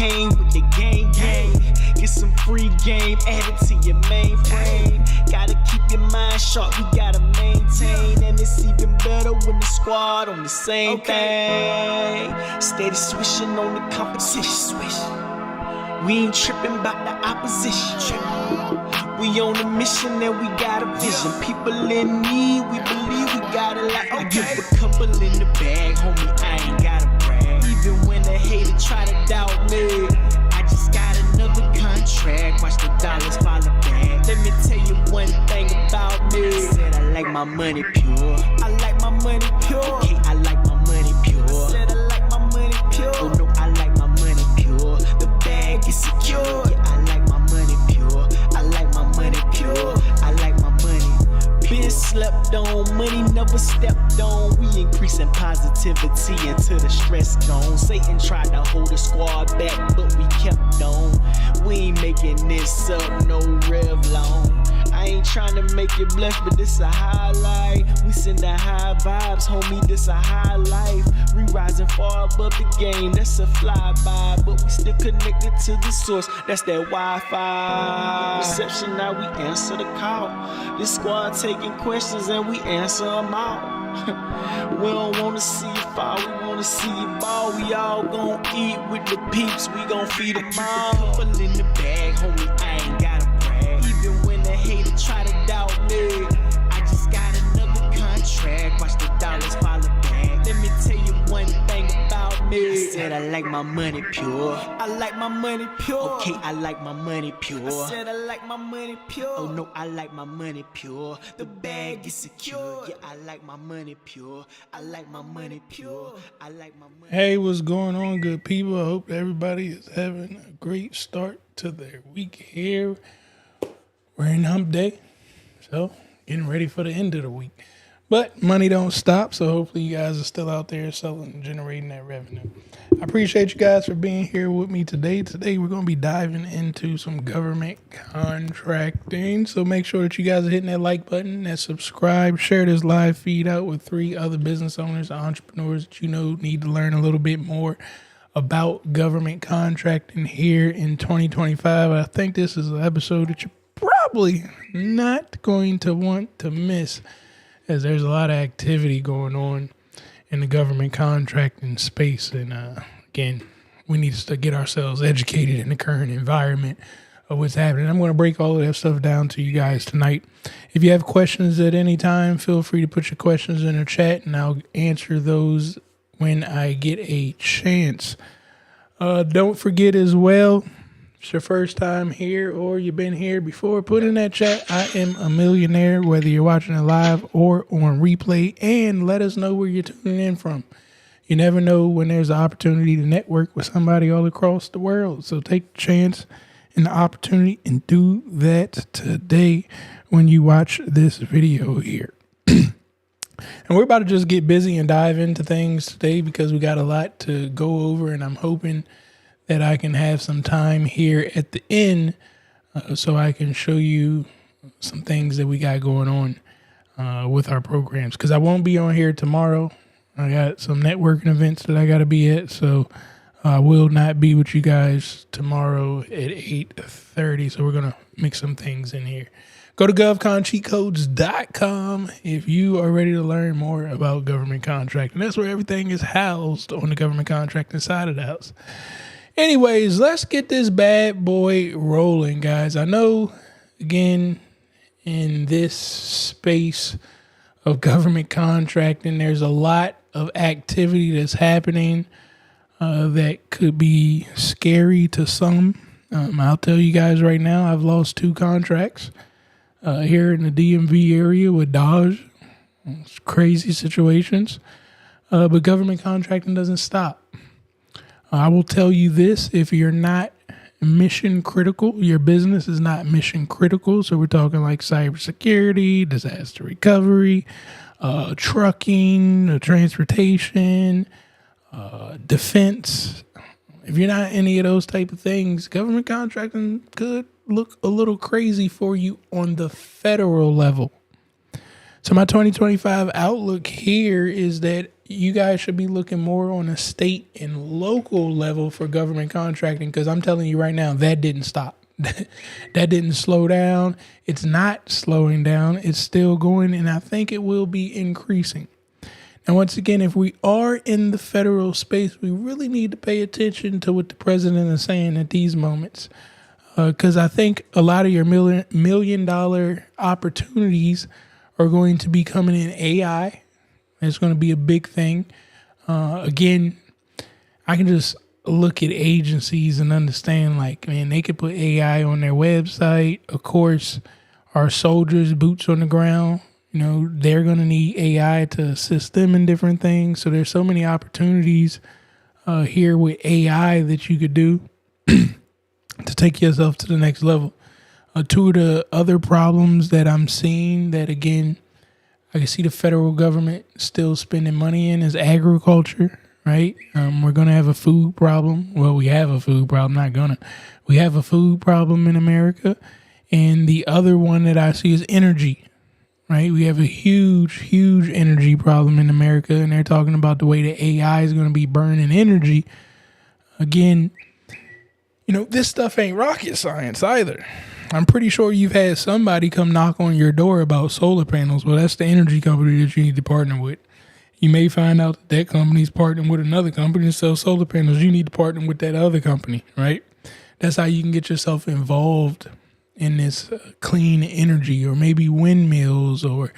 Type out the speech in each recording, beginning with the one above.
hang with the gang. Get some free game added to your mainframe. Gotta keep your mind sharp, you gotta maintain. And it's even better when the squad on the same thing. Steady swishing on the competition. We ain't tripping about the opposition. We on a mission and we got a vision. People in need, we believe we got it like I give a couple in the bag, homie, I ain't gotta brag. Even when the hater try to doubt me, I just got another contract. Watch the dollars follow back. Let me tell you one thing about me. Said I like my money pure. I like my money pure. Okay, I like my money pure. I said I like my money pure. Oh no, I like my money pure. The bag is secure. Yeah, I like my money pure. I like my money pure. I like my money. Been slept on, money never stepped on. We increasing positivity until the stress gone. Satan tried to hold the squad back, but we kept on. We ain't making this up, no Revlon. I ain't trying to make you blush, but this a highlight. We send the high vibes, homie, this a high life. We rising far above the game, that's a flyby. But we still connected to the source, that's that Wi-Fi. Reception, now we answer the call. This squad taking questions and we answer them all. We don't wanna see you fall, we wanna see you ball. We all gon' eat with the peeps, we gon' feed them all. Couple in the bag, homie, I ain't gotta brag. Even when the hater try to doubt me, I just got another contract. Watch the dollars follow back. Let me tell you one thing about me. I said I like my money pure. I like my money pure. Okay, I like my money pure. I said I like my money pure. Oh no, I like my money pure. The bag is secure. Yeah, I like my money pure. I like my money pure. I like my money. Hey, what's going on, good people? I hope everybody is having a great start to their week here. We're in hump day, so getting ready for the end of the week. But money don't stop, so hopefully you guys are still out there selling and generating that revenue. I appreciate you guys for being here with me today. Today we're going to be diving into some government contracting, so make sure that you guys are hitting that like button, that subscribe, share this live feed out with 3 other business owners, entrepreneurs that you know need to learn a little bit more about government contracting here in 2025. I think this is an episode that you're probably not going to want to miss, as there's a lot of activity going on in the government contracting space. And again, we need to get ourselves educated in the current environment of what's happening. I'm going to break all of that stuff down to you guys tonight. If you have questions at any time, feel free to put your questions in the chat and I'll answer those when I get a chance. Don't forget as well, it's your first time here or you've been here before, put in that chat, I am a millionaire, whether you're watching it live or on replay, and let us know where you're tuning in from. You never know when there's an opportunity to network with somebody all across the world. So take the chance and the opportunity and do that today when you watch this video here. And we're about to just get busy and dive into things today because we got a lot to go over, and I'm hoping that I can have some time here at the end so I can show you some things that we got going on with our programs. Because I won't be on here tomorrow. I got some networking events that I got to be at, so I will not be with you guys tomorrow at 8:30. So we're going to mix some things in here. Go to govconcheatcodes.com if you are ready to learn more about government contracting. That's where everything is housed on the government contracting side of the house. Anyways, let's get this bad boy rolling, guys. I know, again, in this space of government contracting, there's a lot of activity that's happening that could be scary to some. I'll tell you guys right now, I've lost 2 contracts here in the DMV area with Dodge. It's crazy situations. But government contracting doesn't stop. I will tell you this, if you're not mission critical, your business is not mission critical. So we're talking like cybersecurity, disaster recovery, trucking, transportation, defense. If you're not any of those type of things, government contracting could look a little crazy for you on the federal level. So my 2025 outlook here is that you guys should be looking more on a state and local level for government contracting, because I'm telling you right now, that didn't stop. That didn't slow down. It's not slowing down. It's still going, and I think it will be increasing. Now, once again, if we are in the federal space, we really need to pay attention to what the president is saying at these moments, because I think a lot of your million dollar opportunities are going to be coming in AI. It's going to be a big thing. Again, I can just look at agencies and understand, like, man, they could put AI on their website. Of course, our soldiers, boots on the ground, they're going to need AI to assist them in different things. So there's so many opportunities here with AI that you could do to take yourself to the next level. Two of the other problems that I'm seeing that, again, I can see the federal government still spending money in is agriculture, right? We're going to have a food problem. Well, we have a food problem, We have a food problem in America. And the other one that I see is energy, right? We have a huge, huge energy problem in America. And they're talking about the way that AI is going to be burning energy. Again, this stuff ain't rocket science either. I'm pretty sure you've had somebody come knock on your door about solar panels. Well, that's the energy company that you need to partner with. You may find out that company's partnering with another company to sell solar panels. You need to partner with that other company, right? That's how you can get yourself involved in this clean energy, or maybe windmills, or,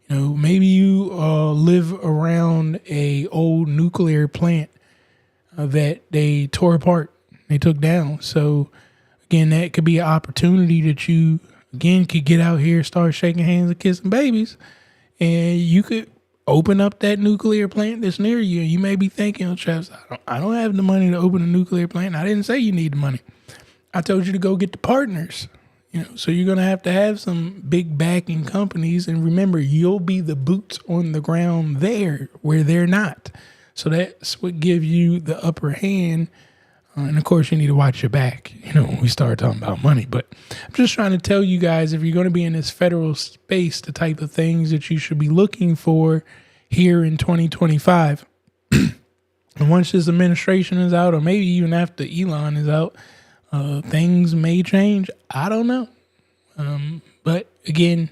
maybe you live around a old nuclear plant that they tore apart, they took down. So, again, that could be an opportunity that you, again, could get out here, start shaking hands and kissing babies, and you could open up that nuclear plant that's near you. You may be thinking, oh, Travis, I don't have the money to open a nuclear plant. I didn't say you need the money. I told you to go get the partners. So you're going to have some big backing companies. And remember, you'll be the boots on the ground there where they're not. So that's what gives you the upper hand. And of course, you need to watch your back, when we start talking about money. But I'm just trying to tell you guys, if you're going to be in this federal space, the type of things that you should be looking for here in 2025. And once this administration is out, or maybe even after Elon is out, things may change. I don't know. But again,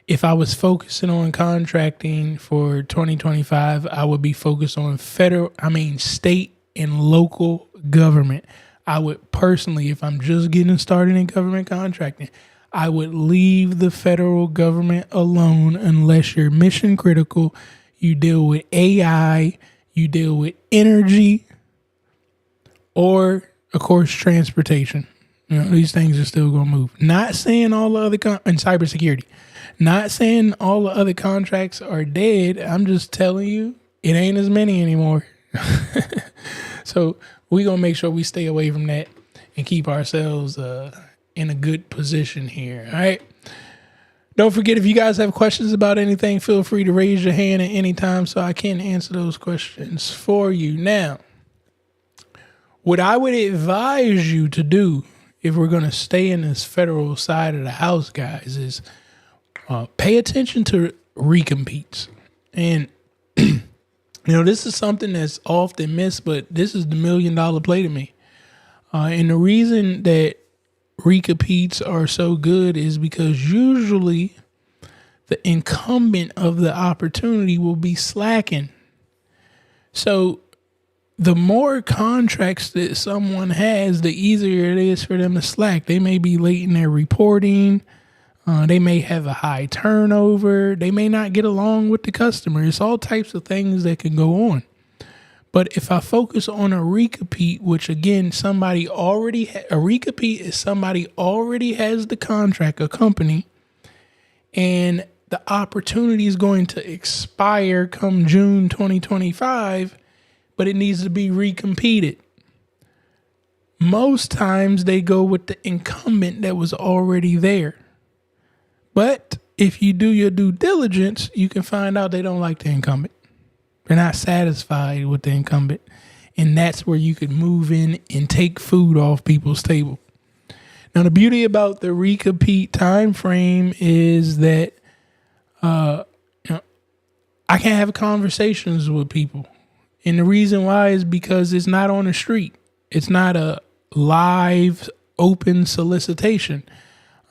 if I was focusing on contracting for 2025, I would be focused on state and local government. I would personally, if I'm just getting started in government contracting, I would leave the federal government alone unless you're mission critical. You deal with AI, you deal with energy, or, of course, transportation. These things are still going to move. Not saying all the other and cybersecurity. Not saying all the other contracts are dead. I'm just telling you, it ain't as many anymore. So we're going to make sure we stay away from that and keep ourselves in a good position here. All right. Don't forget, if you guys have questions about anything, feel free to raise your hand at any time so I can answer those questions for you. Now, what I would advise you to do if we're going to stay in this federal side of the house, guys, is pay attention to recompetes. And this is something that's often missed, but this is the $1 million play to me. And the reason that recompetes are so good is because usually the incumbent of the opportunity will be slacking. So the more contracts that someone has, the easier it is for them to slack. They may be late in their reporting. They may have a high turnover. They may not get along with the customer. It's all types of things that can go on. But if I focus on a recompete, which again, a recompete is somebody already has the contract, a company, and the opportunity is going to expire come June 2025, but it needs to be recompeted. Most times they go with the incumbent that was already there. But if you do your due diligence, you can find out they don't like the incumbent. They're not satisfied with the incumbent. And that's where you could move in and take food off people's table. Now, the beauty about the recompete time frame is that I can't have conversations with people. And the reason why is because it's not on the street. It's not a live open solicitation.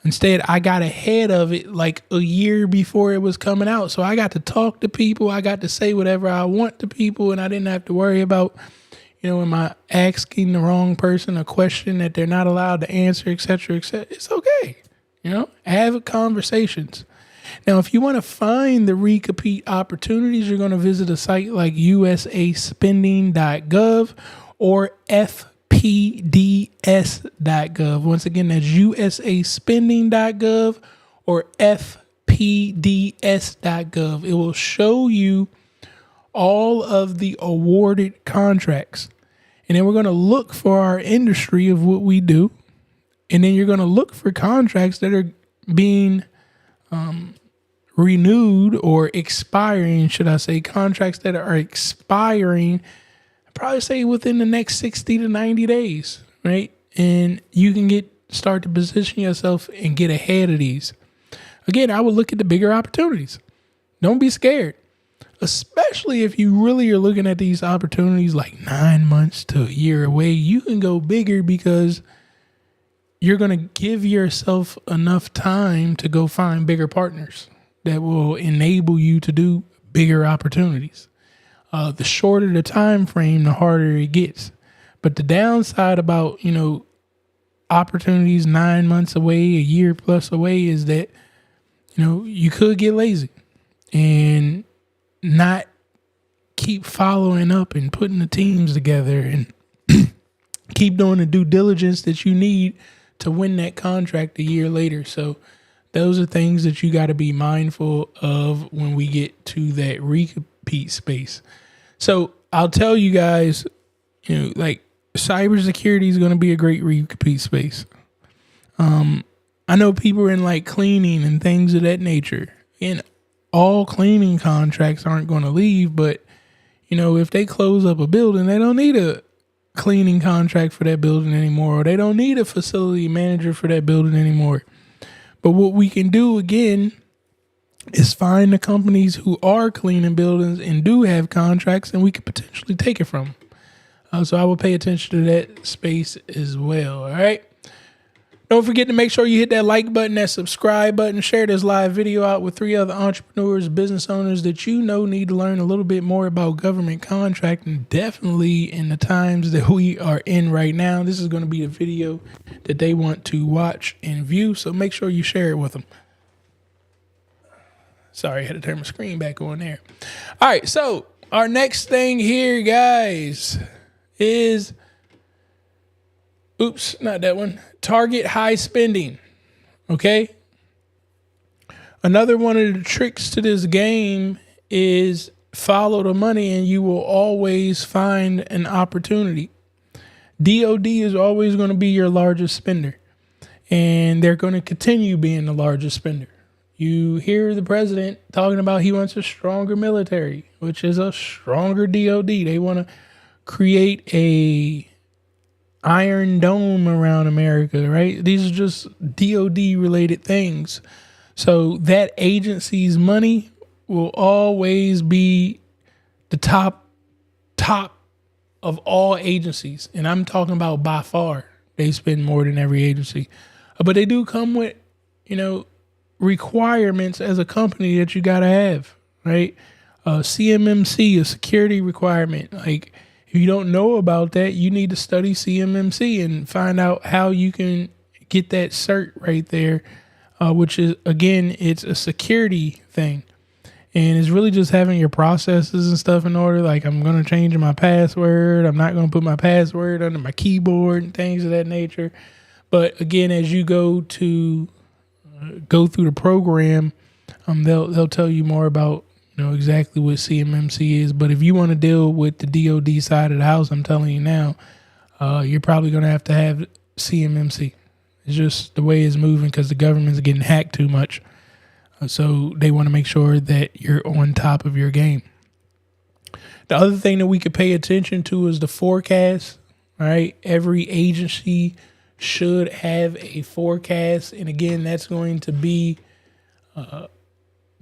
Instead, I got ahead of it like a year before it was coming out. So I got to talk to people. I got to say whatever I want to people, and I didn't have to worry about, am I asking the wrong person a question that they're not allowed to answer, et cetera, et cetera. It's okay. Have conversations. Now, if you want to find the recompete opportunities, you're going to visit a site like usaspending.gov or fpds.gov. Once again, that's usaspending.gov or fpds.gov. It will show you all of the awarded contracts. And then we're going to look for our industry of what we do. And then you're going to look for contracts that are being renewed or expiring, should I say, contracts that are expiring, I'd probably say within the next 60 to 90 days, right? And you can start to position yourself and get ahead of these. Again, I would look at the bigger opportunities. Don't be scared, especially if you really are looking at these opportunities like 9 months to a year away. You can go bigger because you're going to give yourself enough time to go find bigger partners that will enable you to do bigger opportunities. The shorter the time frame, the harder it gets. But the downside about, opportunities 9 months away, a year plus away is that, you could get lazy and not keep following up and putting the teams together and keep doing the due diligence that you need to win that contract a year later. So those are things that you got to be mindful of when we get to that recompete space. So I'll tell you guys, like cybersecurity is going to be a great recompete space. I know people are in like cleaning and things of that nature, and all cleaning contracts aren't going to leave, but if they close up a building, they don't need a cleaning contract for that building anymore, or they don't need a facility manager for that building anymore. But what we can do again is find the companies who are cleaning buildings and do have contracts, and we could potentially take it from them. So I will pay attention to that space as well. All right. Don't forget to make sure you hit that like button, that subscribe button, share this live video out with 3 other entrepreneurs, business owners that need to learn a little bit more about government contracting. Definitely in the times that we are in right now, this is going to be the video that they want to watch and view. So make sure you share it with them. Sorry, I had to turn my screen back on there. All right, so our next thing here, guys, is... Oops, not that one. Target high spending. Okay. Another one of the tricks to this game is follow the money and you will always find an opportunity. DOD is always going to be your largest spender, and they're going to continue being the largest spender. You hear the president talking about he wants a stronger military, which is a stronger DOD. They want to create a Iron Dome around America, right? These are just DOD related things. So that agency's money will always be the top of all agencies. And I'm talking about by far. They spend more than every agency. But they do come with, requirements as a company that you got to have, right? CMMC, a security requirement. Like, if you don't know about that, you need to study CMMC and find out how you can get that cert right there, which is, again, it's a security thing. And it's really just having your processes and stuff in order. Like, I'm going to change my password. I'm not going to put my password under my keyboard and things of that nature. But again, as you go through the program, they'll tell you more about exactly what CMMC is. But if you want to deal with the DOD side of the house, I'm telling you now, you're probably going to have CMMC. It's just the way it's moving because the government's getting hacked too much. So they want to make sure that you're on top of your game. The other thing that we could pay attention to is the forecast. All right. Every agency should have a forecast. And again, that's going to be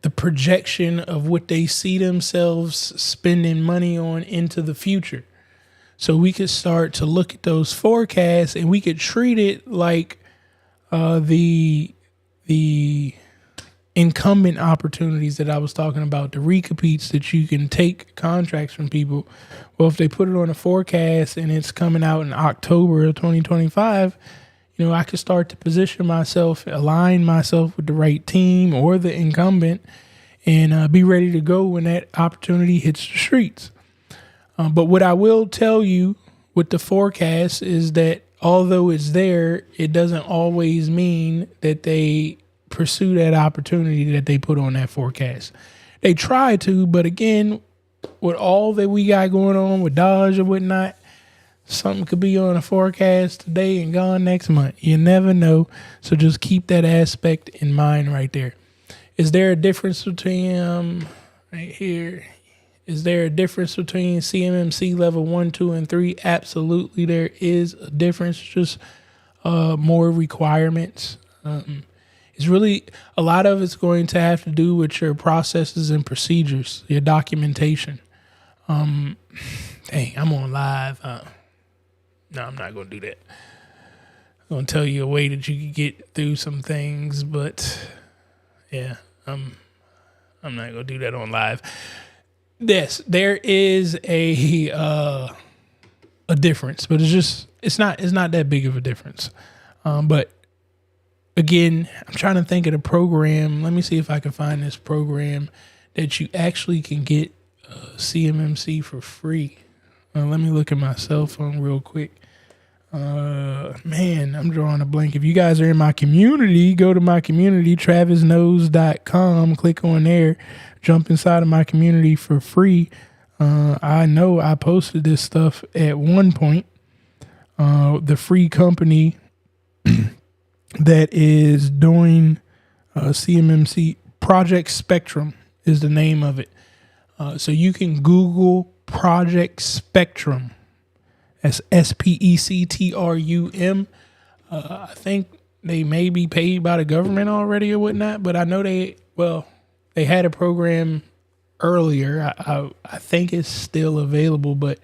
the projection of what they see themselves spending money on into the future. So we could start to look at those forecasts, and we could treat it like the incumbent opportunities that I was talking about, the recompetes that you can take contracts from people. Well, if they put it on a forecast and it's coming out in October of 2025, I could start to position myself, align myself with the right team or the incumbent, and be ready to go when that opportunity hits the streets. But what I will tell you with the forecast is that although it's there, it doesn't always mean that they pursue that opportunity that they put on that forecast. They try to, but again, with all that we got going on with Dodge or whatnot, something could be on a forecast today and gone next month. You never know. So just keep that aspect in mind right there. Is there a difference between right here? Is there a difference between CMMC level 1, 2, and 3? Absolutely, there is a difference. Just more requirements. It's really a lot of it's going to have to do with your processes and procedures, your documentation. Dang, I'm on live. No, I'm not going to do that. I'm going to tell you a way that you can get through some things, but yeah, I'm not going to do that on live. Yes, there is a difference, but it's not that big of a difference. But again, I'm trying to think of the program. Let me see if I can find this program that you actually can get CMMC for free. Let me look at my cell phone real quick. Man, I'm drawing a blank. If you guys are in my community, go to my community, travisknows.com, click on there, jump inside of my community for free. I know I posted this stuff at one point. The free company that is doing CMMC, Project Spectrum is the name of it. So you can Google Project Spectrum. That's SPECTRUM. I think they may be paid by the government already or whatnot, but I know they had a program earlier. I think it's still available, but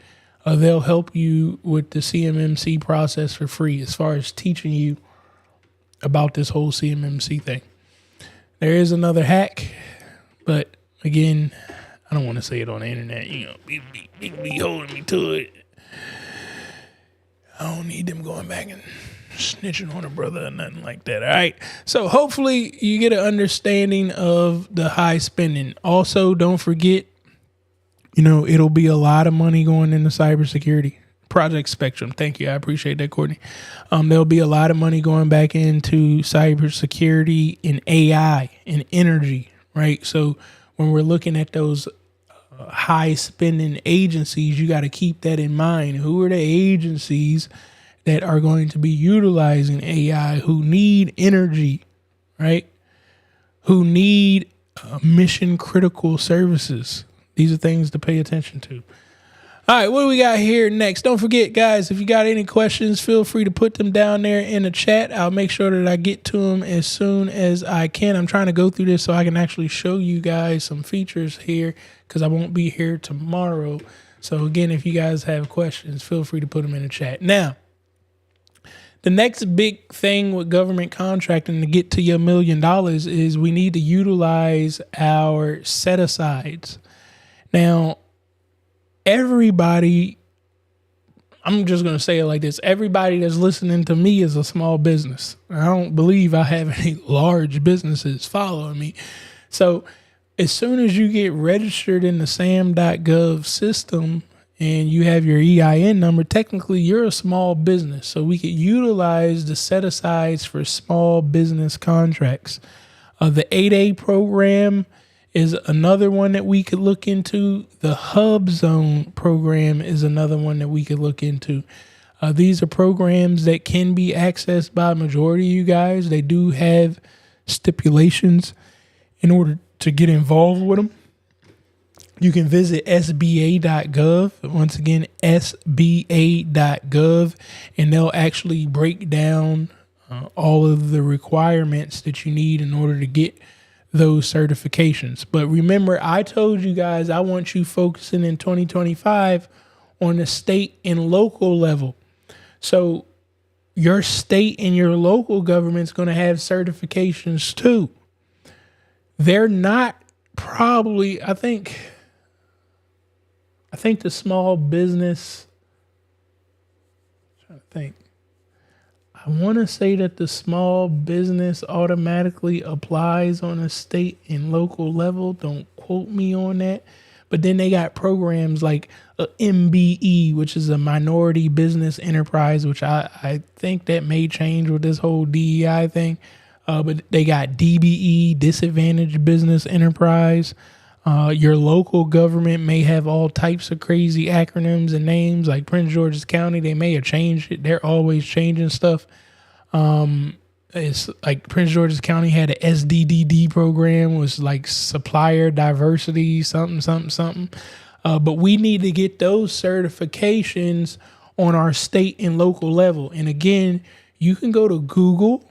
they'll help you with the CMMC process for free as far as teaching you about this whole CMMC thing. There is another hack, but again, I don't want to say it on the internet. People be holding me to it. I don't need them going back and snitching on a brother or nothing like that. All right. So hopefully you get an understanding of the high spending. Also, don't forget, it'll be a lot of money going into cybersecurity. Project Spectrum. Thank you. I appreciate that, Courtney. There'll be a lot of money going back into cybersecurity and AI and energy, right? So when we're looking at those high spending agencies, you got to keep that in mind. Who are the agencies that are going to be utilizing AI, who need energy, right? Who need mission critical services? These are things to pay attention to. All right, what do we got here next? Don't forget, guys, if you got any questions, feel free to put them down there in the chat. I'll make sure that I get to them as soon as I can. I'm trying to go through this so I can actually show you guys some features here because I won't be here tomorrow. So, again, if you guys have questions, feel free to put them in the chat. Now, the next big thing with government contracting to get to your $1 million is we need to utilize our set-asides. Now, everybody, I'm just going to say it like this. Everybody that's listening to me is a small business. I don't believe I have any large businesses following me. So as soon as you get registered in the SAM.gov system and you have your EIN number, technically you're a small business. So we could utilize the set-asides for small business contracts. The 8A program is another one that we could look into. The Hub Zone program is another one that we could look into. These are programs that can be accessed by a majority of you guys. They do have stipulations in order to get involved with them. You can visit sba.gov. Once again, sba.gov, and they'll actually break down all of the requirements that you need in order to get those certifications. But remember, I told you guys I want you focusing in 2025 on the state and local level. So your state and your local government's going to have certifications too. They're not probably, I think the small business, I'm trying to think. I want to say that the small business automatically applies on a state and local level. Don't quote me on that. But then they got programs like a MBE, which is a minority business enterprise, which I think that may change with this whole DEI thing. But they got DBE, disadvantaged business enterprise. Your local government may have all types of crazy acronyms and names, like Prince George's County. They may have changed it. They're always changing stuff. It's like Prince George's County had a SDDD program, was like supplier diversity, something. But we need to get those certifications on our state and local level. And again, you can go to Google,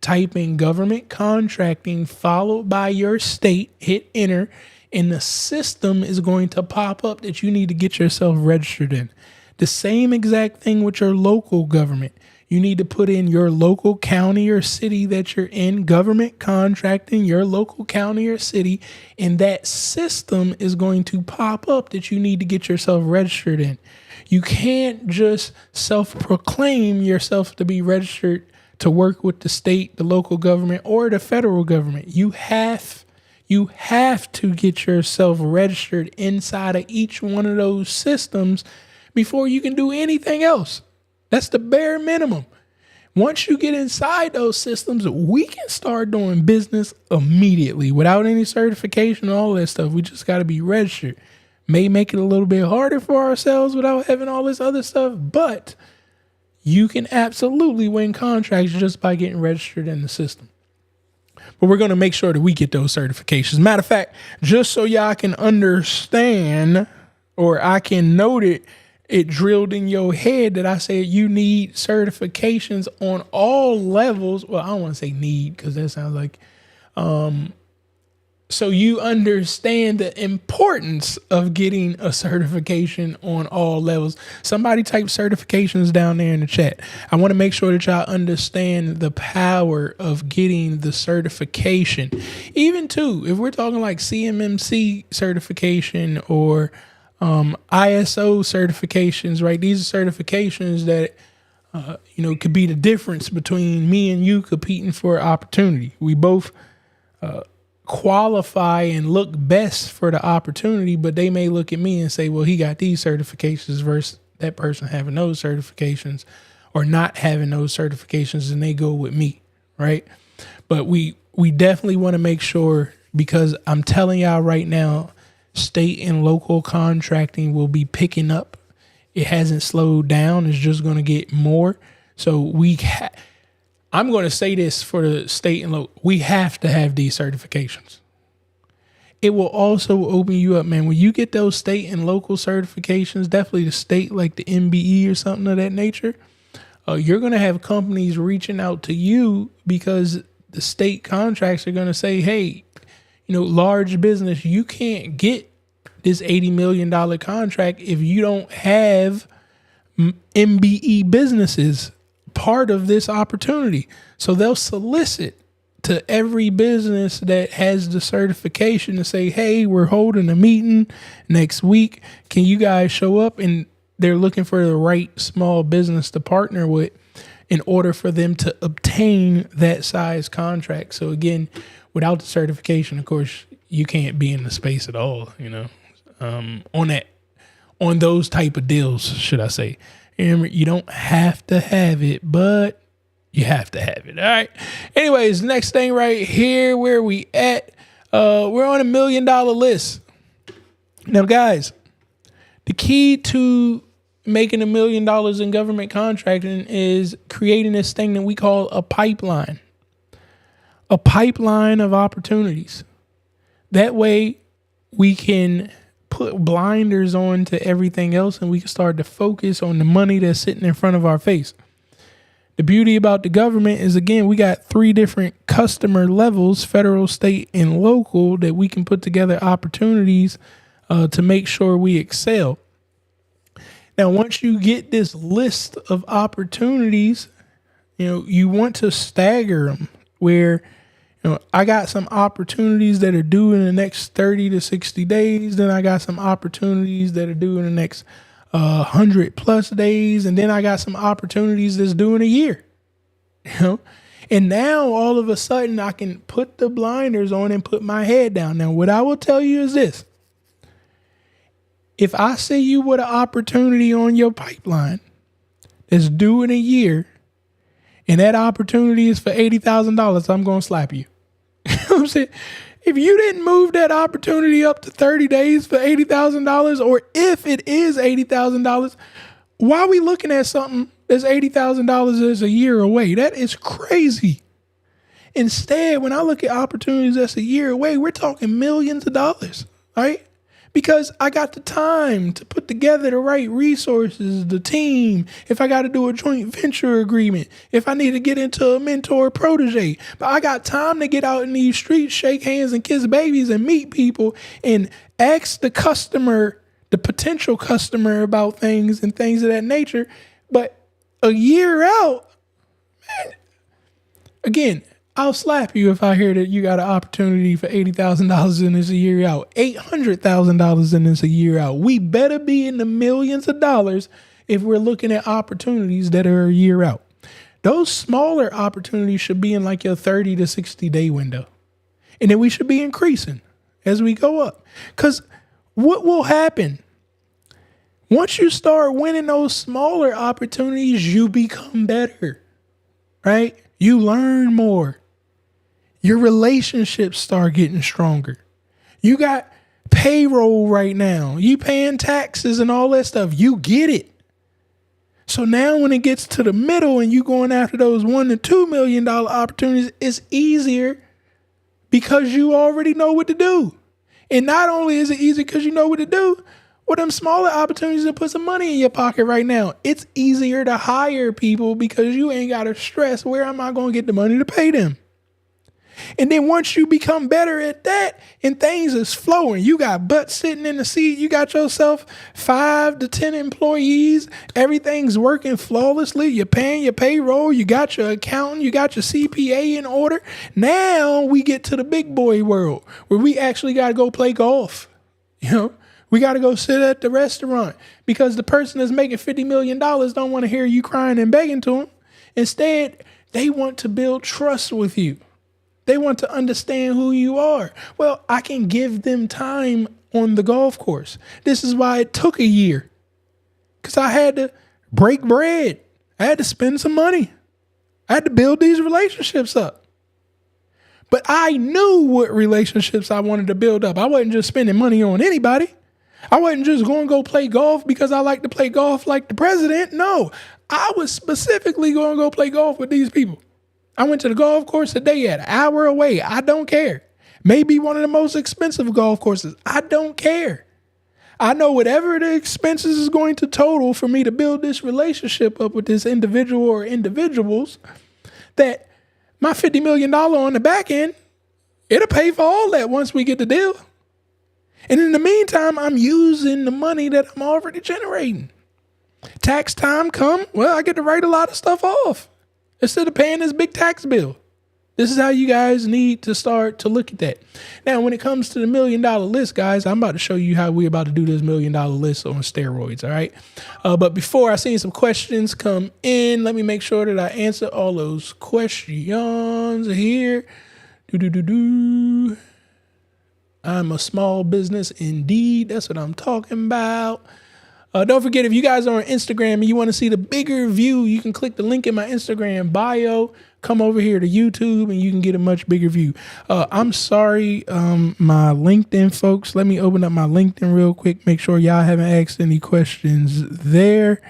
type in government contracting, followed by your state, hit enter, and the system is going to pop up that you need to get yourself registered in. The same exact thing with your local government. You need to put in your local county or city that you're in, government contracting, your local county or city, and that system is going to pop up that you need to get yourself registered in. You can't just self-proclaim yourself to be registered to work with the state, the local government, or the federal government. You have to get yourself registered inside of each one of those systems before you can do anything else. That's the bare minimum. Once you get inside those systems, we can start doing business immediately without any certification and all that stuff. We just got to be registered. May make it a little bit harder for ourselves without having all this other stuff, but you can absolutely win contracts just by getting registered in the system. But we're going to make sure that we get those certifications. Matter of fact, just so y'all can understand, or I can note it drilled in your head that I said you need certifications on all levels. Well, I don't want to say need, because that sounds like, so you understand the importance of getting a certification on all levels. Somebody type certifications down there in the chat. I want to make sure that y'all understand the power of getting the certification. Even too, if we're talking like CMMC certification or ISO certifications, right? These are certifications that, could be the difference between me and you competing for opportunity. We both qualify and look best for the opportunity, but they may look at me and say, well, he got these certifications versus that person having those certifications or not having those certifications, and they go with me, right? But we definitely want to make sure, because I'm telling y'all right now, state and local contracting will be picking up. It hasn't slowed down. It's just going to get more. So I'm going to say this for the state and local. We have to have these certifications. It will also open you up, man. When you get those state and local certifications, definitely the state, like the MBE or something of that nature, you're going to have companies reaching out to you because the state contracts are going to say, hey, large business, you can't get this $80 million contract if you don't have MBE businesses part of this opportunity. So they'll solicit to every business that has the certification to say, hey, we're holding a meeting next week. Can you guys show up? And they're looking for the right small business to partner with in order for them to obtain that size contract. So again, without the certification, of course, you can't be in the space at all, on those type of deals, should I say. Remember, you don't have to have it, but you have to have it. All right. Anyways, next thing right here, where we at? We're on $1 million list. Now, guys, the key to making $1 million in government contracting is creating this thing that we call a pipeline of opportunities. That way we can put blinders on to everything else and we can start to focus on the money that's sitting in front of our face. The beauty about the government is, again, we got 3 different customer levels, federal, state, and local, that we can put together opportunities to make sure we excel. Now, once you get this list of opportunities, you want to stagger them where, I got some opportunities that are due in the next 30 to 60 days. Then I got some opportunities that are due in the next 100 plus days. And then I got some opportunities that's due in a year, and now all of a sudden I can put the blinders on and put my head down. Now, what I will tell you is this. If I see you with an opportunity on your pipeline that's due in a year, and that opportunity is for $80,000, I'm going to slap you. You know what I'm saying? If you didn't move that opportunity up to 30 days for $80,000, or if it is $80,000, why are we looking at something that's $80,000 that's a year away? That is crazy. Instead, when I look at opportunities that's a year away, we're talking millions of dollars, right? Because I got the time to put together the right resources, the team, if I got to do a joint venture agreement, if I need to get into a mentor protege. But I got time to get out in these streets, shake hands and kiss babies and meet people and ask the customer, the potential customer, about things and things of that nature. But a year out, man, again, I'll slap you if I hear that you got an opportunity for $80,000 and it's a year out, $800,000 and it's a year out. We better be in the millions of dollars if we're looking at opportunities that are a year out. Those smaller opportunities should be in like your 30 to 60 day window. And then we should be increasing as we go up. Because what will happen? Once you start winning those smaller opportunities, you become better, right? You learn more. Your relationships start getting stronger. You got payroll right now. You paying taxes and all that stuff. You get it. So now when it gets to the middle and you going after those $1 to $2 million opportunities, it's easier because you already know what to do. And not only is it easy because you know what to do, with them smaller opportunities to put some money in your pocket right now, it's easier to hire people because you ain't got to stress, where am I going to get the money to pay them? And then once you become better at that and things is flowing, you got butts sitting in the seat, you got yourself 5 to 10 employees, everything's working flawlessly, you're paying your payroll, you got your accountant, you got your CPA in order. Now we get to the big boy world where we actually got to go play golf. We got to go sit at the restaurant because the person that's making $50 million don't want to hear you crying and begging to them. Instead, they want to build trust with you. They want to understand who you are. Well, I can give them time on the golf course. This is why it took a year, because I had to break bread. I had to spend some money. I had to build these relationships up. But I knew what relationships I wanted to build up. I wasn't just spending money on anybody. I wasn't just going to go play golf because I like to play golf like the president. No, I was specifically going to go play golf with these people. I went to the golf course that they had, an hour away. I don't care. Maybe one of the most expensive golf courses. I don't care. I know whatever the expenses is going to total for me to build this relationship up with this individual or individuals, that my $50 million on the back end, it'll pay for all that once we get the deal. And in the meantime, I'm using the money that I'm already generating. Tax time come, well, I get to write a lot of stuff off instead of paying this big tax bill. This is how you guys need to start to look at that. Now, when it comes to the $1 million list, guys, I'm about to show you how we're about to do this $1 million list on steroids, all right? But before I see some questions come in, let me make sure that I answer all those questions here. I'm a small business indeed. That's what I'm talking about. Don't forget, if you guys are on Instagram and you want to see the bigger view, you can click the link in my Instagram bio. Come over here to YouTube and you can get a much bigger view. I'm sorry, my LinkedIn folks. Let me open up my LinkedIn real quick. Make sure y'all haven't asked any questions there.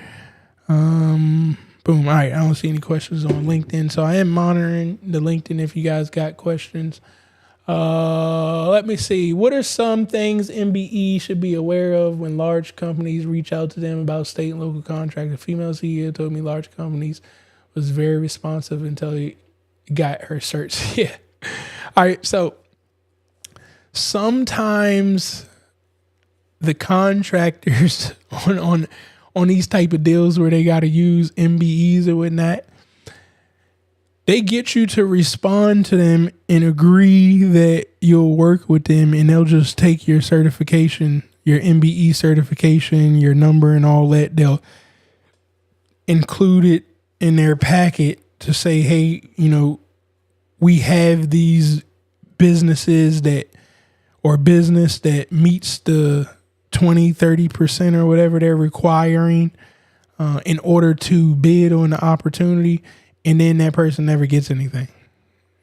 Boom. All right. I don't see any questions on LinkedIn. So I am monitoring the LinkedIn if you guys got questions. Let me see. What are some things MBE should be aware of when large companies reach out to them about state and local contracts? A female CEO told me large companies was very responsive until he got her certs. Yeah. All right. So sometimes the contractors on these type of deals where they got to use MBEs or whatnot, they get you to respond to them and agree that you'll work with them, and they'll just take your certification, your MBE certification, your number and all that. They'll include it in their packet to say, hey, we have these businesses business that meets the 20-30% or whatever they're requiring in order to bid on the opportunity. And then that person never gets anything.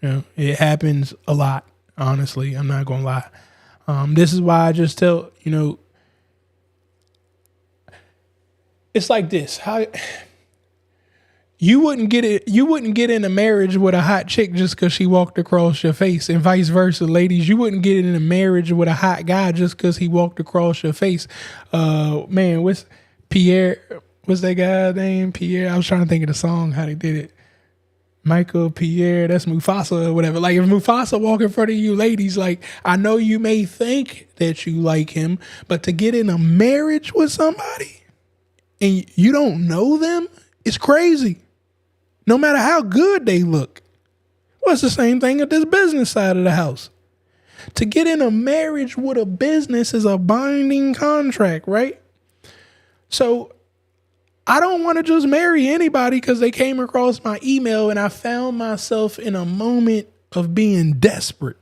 It happens a lot, honestly. I'm not going to lie. This is why I just tell, it's like this. How you wouldn't get in a marriage with a hot chick just because she walked across your face, and vice versa, ladies. You wouldn't get in a marriage with a hot guy just because he walked across your face. Man, what's Pierre? What's that guy's name? Pierre. I was trying to think of the song, how they did it. Michael Pierre, that's Mufasa or whatever. Like if Mufasa walk in front of you, ladies, like I know you may think that you like him, but to get in a marriage with somebody and you don't know them, it's crazy. No matter how good they look. Well, it's the same thing at this business side of the house. To get in a marriage with a business is a binding contract, right? So I don't want to just marry anybody because they came across my email and I found myself in a moment of being desperate.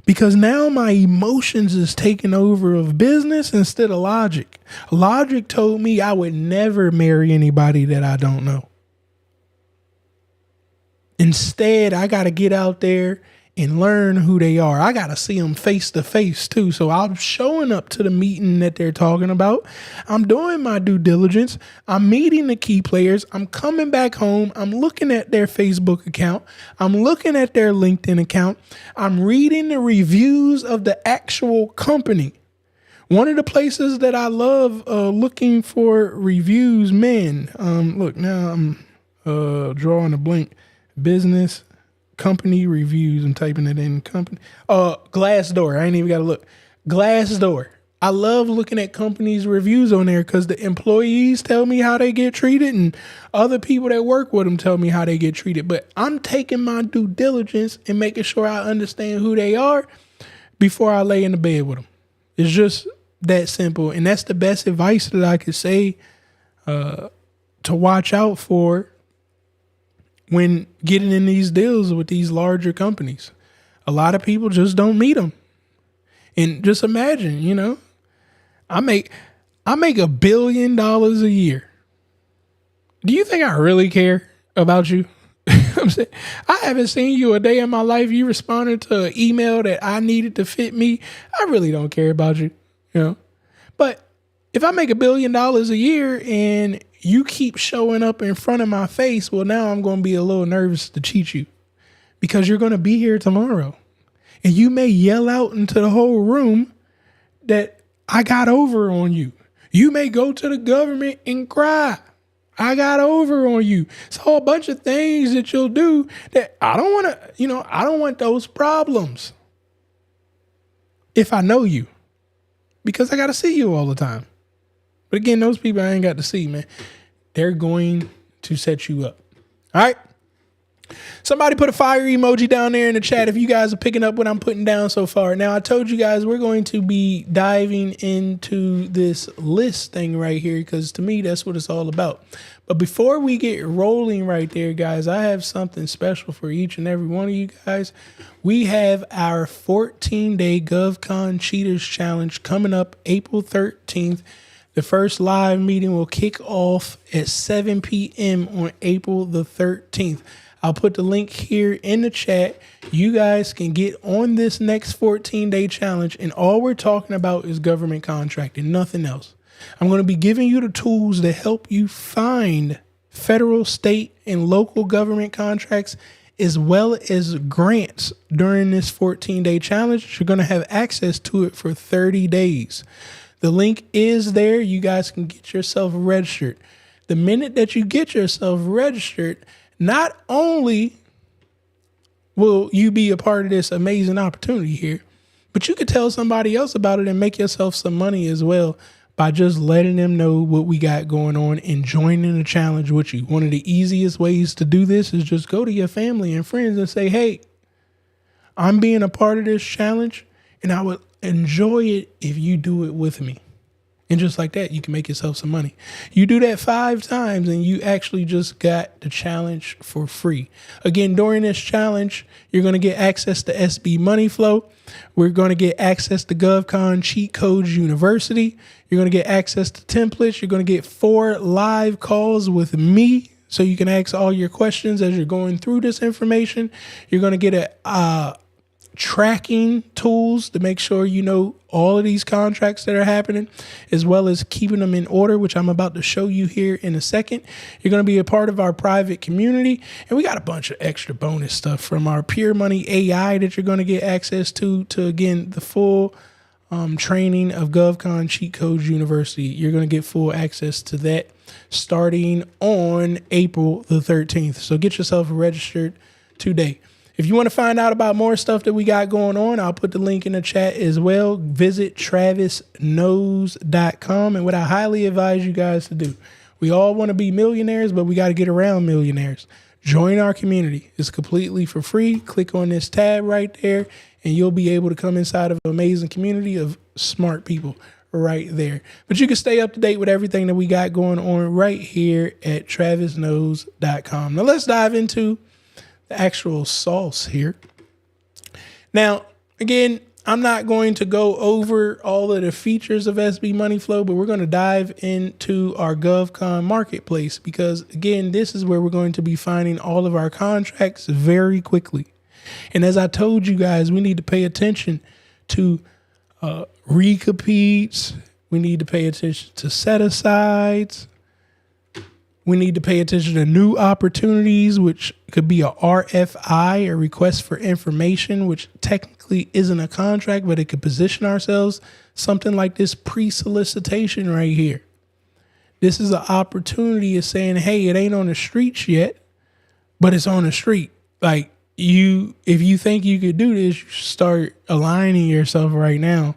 Because now my emotions is taking over of business instead of logic. Logic told me I would never marry anybody that I don't know. Instead, I got to get out there and learn who they are. I got to see them face to face too. So I'm showing up to the meeting that they're talking about. I'm doing my due diligence. I'm meeting the key players. I'm coming back home. I'm looking at their Facebook account. I'm looking at their LinkedIn account. I'm reading the reviews of the actual company. One of the places that I love looking for reviews, man. Look, now I'm drawing a blank. Business company reviews. I'm typing it in. Company. Glassdoor. I ain't even got to look. Glassdoor. I love looking at companies' reviews on there because the employees tell me how they get treated and other people that work with them tell me how they get treated. But I'm taking my due diligence and making sure I understand who they are before I lay in the bed with them. It's just that simple. And that's the best advice that I could say to watch out for when getting in these deals with these larger companies. A lot of people just don't meet them. And just imagine, I make $1 billion a year. Do you think I really care about you? I'm saying, I haven't seen you a day in my life. You responded to an email that I needed to fit me. I really don't care about you, But if I make $1 billion a year and you keep showing up in front of my face, well, now I'm going to be a little nervous to cheat you because you're going to be here tomorrow. And you may yell out into the whole room that I got over on you. You may go to the government and cry. I got over on you. It's a whole bunch of things that you'll do that I don't want to, I don't want those problems if I know you because I got to see you all the time. But again, those people I ain't got to see, man. They're going to set you up. All right. Somebody put a fire emoji down there in the chat if you guys are picking up what I'm putting down so far. Now, I told you guys we're going to be diving into this list thing right here because to me, that's what it's all about. But before we get rolling right there, guys, I have something special for each and every one of you guys. We have our 14-day GovCon Cheaters Challenge coming up April 13th. The first live meeting will kick off at 7 p.m. on April the 13th. I'll put the link here in the chat. You guys can get on this next 14-day challenge, and all we're talking about is government contracting, nothing else. I'm going to be giving you the tools to help you find federal, state, and local government contracts, as well as grants during this 14-day challenge. You're going to have access to it for 30 days. The link is there. You guys can get yourself registered. The minute that you get yourself registered, not only will you be a part of this amazing opportunity here, but you could tell somebody else about it and make yourself some money as well by just letting them know what we got going on and joining the challenge with you. One of the easiest ways to do this is just go to your family and friends and say, hey, I'm being a part of this challenge and I would enjoy it if you do it with me. And just like that, you can make yourself some money. You do that 5 times and you actually just got the challenge for free. Again, during this challenge, you're going to get access to SB Money Flow. We're going to get access to GovCon Cheat Codes University. You're going to get access to templates. You're going to get 4 live calls with me so you can ask all your questions as you're going through this information. You're going to get a tracking tools to make sure you know all of these contracts that are happening, as well as keeping them in order, which I'm about to show you here in a second. You're going to be a part of our private community, and we got a bunch of extra bonus stuff from our Pure Money AI that you're going to get access to again, the full training of GovCon Cheat Codes University. You're going to get full access to that starting on April the 13th. So get yourself registered today. If you want to find out about more stuff that we got going on, I'll put the link in the chat as well. Visit travisknows.com. And what I highly advise you guys to do, we all want to be millionaires, but we got to get around millionaires. Join our community. It's completely for free. Click on this tab right there, and you'll be able to come inside of an amazing community of smart people right there. But you can stay up to date with everything that we got going on right here at travisknows.com. Now let's dive into the actual sauce here. Now, again, I'm not going to go over all of the features of SB Money Flow, but we're going to dive into our GovCon marketplace because, again, this is where we're going to be finding all of our contracts very quickly. And as I told you guys, we need to pay attention to recompetes. We need to pay attention to set-asides. We need to pay attention to new opportunities, which could be a RFI, a request for information, which technically isn't a contract, but it could position ourselves something like this pre-solicitation right here. This is an opportunity of saying, hey, it ain't on the streets yet, but it's on the street. Like if you think you could do this, you should start aligning yourself right now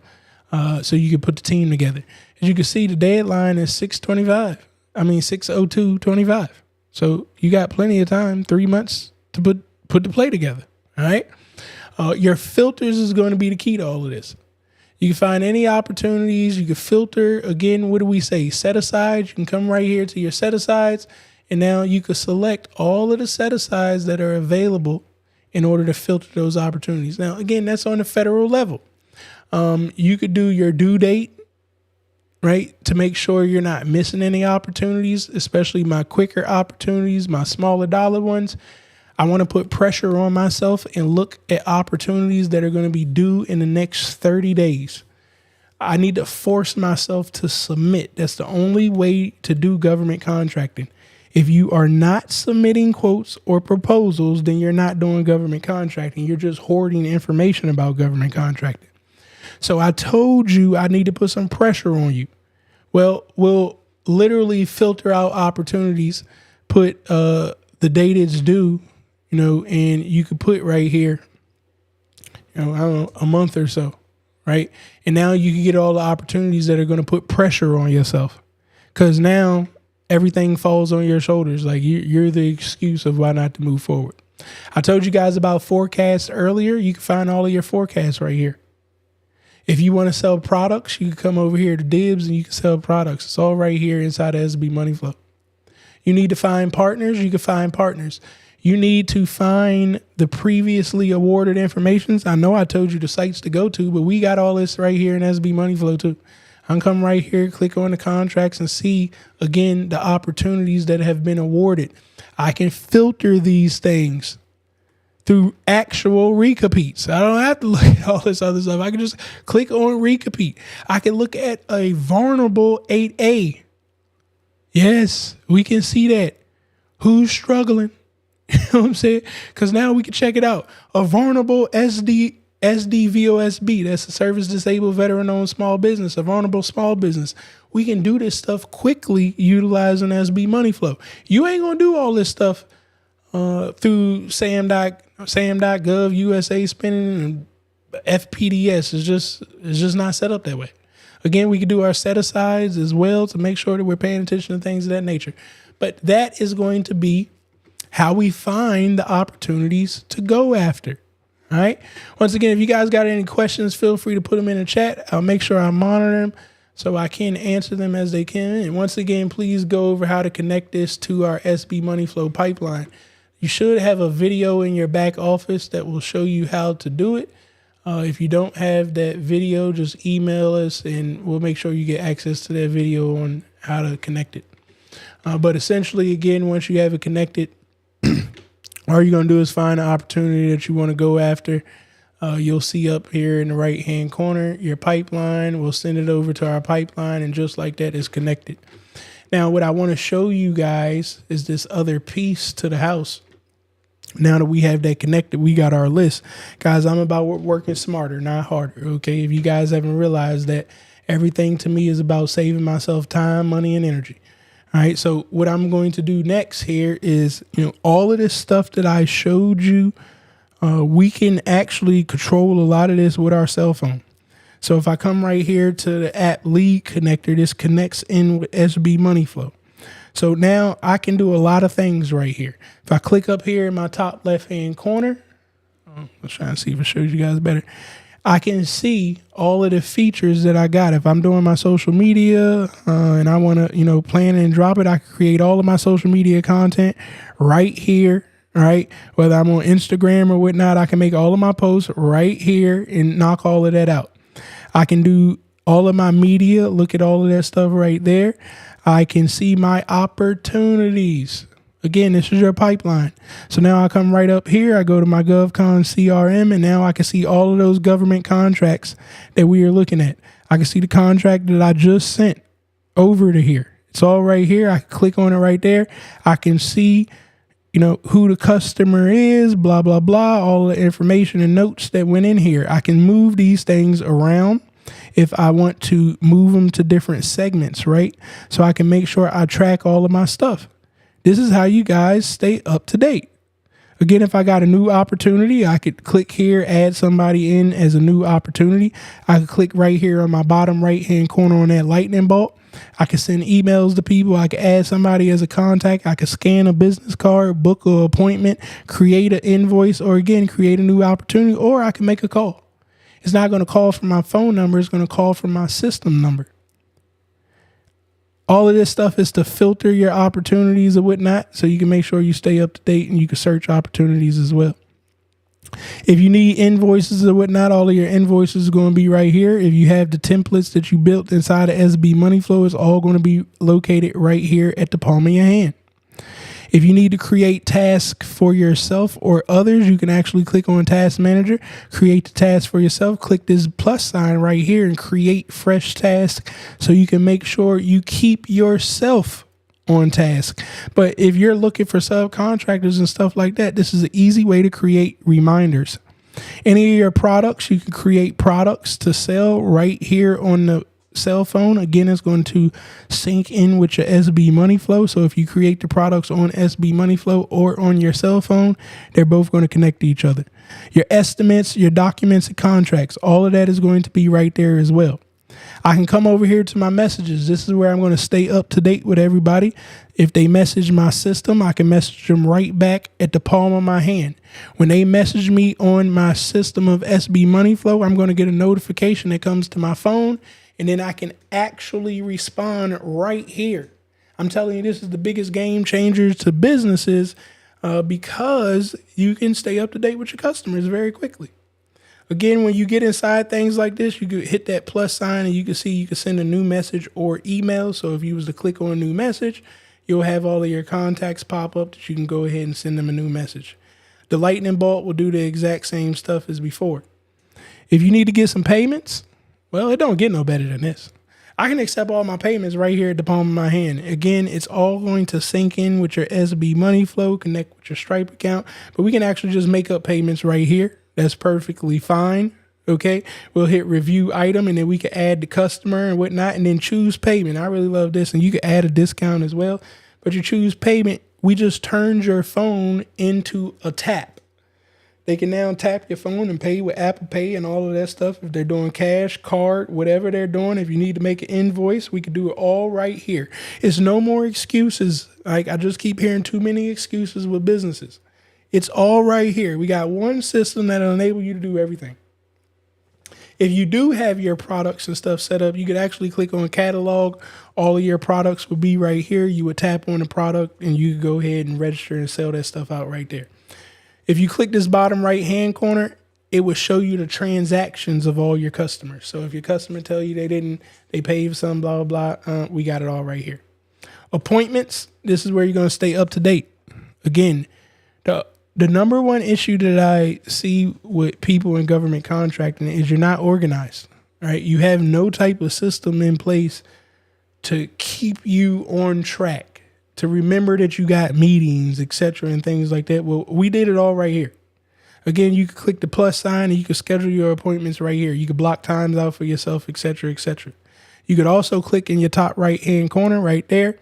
so you can put the team together. As you can see, the deadline is 6/02/25. So you got plenty of time, 3 months to put the play together. All right. Your filters is going to be the key to all of this. You can find any opportunities. You can filter. Again, what do we say? Set asides. You can come right here to your set asides. And now you can select all of the set asides that are available in order to filter those opportunities. Now, again, that's on the federal level. You could do your due date, right, to make sure you're not missing any opportunities, especially my quicker opportunities, my smaller dollar ones. I want to put pressure on myself and look at opportunities that are going to be due in the next 30 days. I need to force myself to submit. That's the only way to do government contracting. If you are not submitting quotes or proposals, then you're not doing government contracting. You're just hoarding information about government contracting. So I told you I need to put some pressure on you. Well, we'll literally filter out opportunities, put the date it's due, and you could put right here, I don't know, a month or so, right? And now you can get all the opportunities that are going to put pressure on yourself, because now everything falls on your shoulders. Like you're the excuse of why not to move forward. I told you guys about forecasts earlier. You can find all of your forecasts right here. If you want to sell products, you can come over here to Dibs and you can sell products. It's all right here inside of SB Money Flow. You need to find partners. You can find partners. You need to find the previously awarded information. I know I told you the sites to go to, but we got all this right here in SB Money Flow too. I can come right here, click on the contracts and see, again, the opportunities that have been awarded. I can filter these things through actual recompetes. I don't have to look at all this other stuff. I can just click on recompete. I can look at a vulnerable 8A. Yes, we can see that. Who's struggling? You know what I'm saying? Because now we can check it out. A vulnerable SD SDVOSB, that's a service disabled veteran-owned small business, a vulnerable small business. We can do this stuff quickly utilizing SB Money Flow. You ain't gonna do all this stuff through SAM.gov, USA spending, and FPDS. It's just not set up that way. Again, we can do our set asides as well to make sure that we're paying attention to things of that nature. But that is going to be how we find the opportunities to go after. All right. Once again, if you guys got any questions, feel free to put them in the chat. I'll make sure I monitor them so I can answer them as they can. And once again, please go over how to connect this to our SB Money Flow pipeline. You should have a video in your back office that will show you how to do it. If you don't have that video, just email us and we'll make sure you get access to that video on how to connect it. But essentially, again, once you have it connected, all you're going to do is find an opportunity that you want to go after. You'll see up here in the right-hand corner, your pipeline. We'll send it over to our pipeline, and just like that, it's connected. Now, what I want to show you guys is this other piece to the house. Now that we have that connected, we got our list. Guys, I'm about working smarter, not harder, okay? If you guys haven't realized that, everything to me is about saving myself time, money, and energy. All right, so what I'm going to do next here is, all of this stuff that I showed you, we can actually control a lot of this with our cell phone. So if I come right here to the app lead connector, this connects in with SB Money Flow. So now I can do a lot of things right here. If I click up here in my top left-hand corner, let's try and see if it shows you guys better. I can see all of the features that I got. If I'm doing my social media and I want to, plan and drop it, I can create all of my social media content right here, right? Whether I'm on Instagram or whatnot, I can make all of my posts right here and knock all of that out. I can do all of my media, look at all of that stuff right there. I can see my opportunities. Again, this is your pipeline. So now I come right up here. I go to my GovCon CRM, and now I can see all of those government contracts that we are looking at. I can see the contract that I just sent over to here. It's all right here. I can click on it right there. I can see, who the customer is, blah, blah, blah, all the information and notes that went in here. I can move these things around if I want to move them to different segments, right? So I can make sure I track all of my stuff. This is how you guys stay up to date. Again, if I got a new opportunity, I could click here, add somebody in as a new opportunity. I could click right here on my bottom right-hand corner on that lightning bolt. I could send emails to people. I could add somebody as a contact. I could scan a business card, book an appointment, create an invoice, or again, create a new opportunity, or I can make a call. It's not going to call from my phone number. It's going to call from my system number. All of this stuff is to filter your opportunities and whatnot, so you can make sure you stay up to date and you can search opportunities as well. If you need invoices or whatnot, all of your invoices are going to be right here. If you have the templates that you built inside of SB Money Flow, it's all going to be located right here at the palm of your hand. If you need to create tasks for yourself or others, you can actually click on Task Manager, create the task for yourself, click this plus sign right here and create fresh tasks so you can make sure you keep yourself on task. But if you're looking for subcontractors and stuff like that, this is an easy way to create reminders. Any of your products, you can create products to sell right here on the cell phone. Again, it's going to sync in with your SB Money Flow. So if you create the products on SB Money Flow or on your cell phone, they're both going to connect to each other. Your estimates, your documents, and contracts, all of that is going to be right there as well. I can come over here to my messages. This is where I'm going to stay up to date with everybody. If they message my system, I can message them right back at the palm of my hand. When they message me on my system of SB Money Flow, I'm going to get a notification that comes to my phone, and then I can actually respond right here. I'm telling you, this is the biggest game changer to businesses because you can stay up to date with your customers very quickly. Again, when you get inside things like this, you can hit that plus sign and you can see you can send a new message or email. So if you was to click on a new message, you'll have all of your contacts pop up that you can go ahead and send them a new message. The lightning bolt will do the exact same stuff as before. If you need to get some payments, well, it don't get no better than this. I can accept all my payments right here at the palm of my hand. Again, it's all going to sync in with your SB Money Flow, connect with your Stripe account, but we can actually just make up payments right here. That's perfectly fine. Okay. We'll hit review item and then we can add the customer and whatnot and then choose payment. I really love this. And you can add a discount as well, but you choose payment. We just turned your phone into a tap. They can now tap your phone and pay with Apple Pay and all of that stuff. If they're doing cash, card, whatever they're doing, if you need to make an invoice, we can do it all right here. It's no more excuses. Like, I just keep hearing too many excuses with businesses. It's all right here. We got one system that'll enable you to do everything. If you do have your products and stuff set up, you could actually click on catalog. All of your products will be right here. You would tap on the product and you could go ahead and register and sell that stuff out right there. If you click this bottom right hand corner, it will show you the transactions of all your customers. So if your customer tell you they paid for some blah, blah, blah, we got it all right here. Appointments, this is where you're going to stay up to date. Again, the number one issue that I see with people in government contracting is you're not organized, right? You have no type of system in place to keep you on track, to remember that you got meetings, etc., and things like that. Well, we did it all right here. Again, you can click the plus sign and you can schedule your appointments right here. You can block times out for yourself, etc., etc. You could also click in your top right-hand corner right there,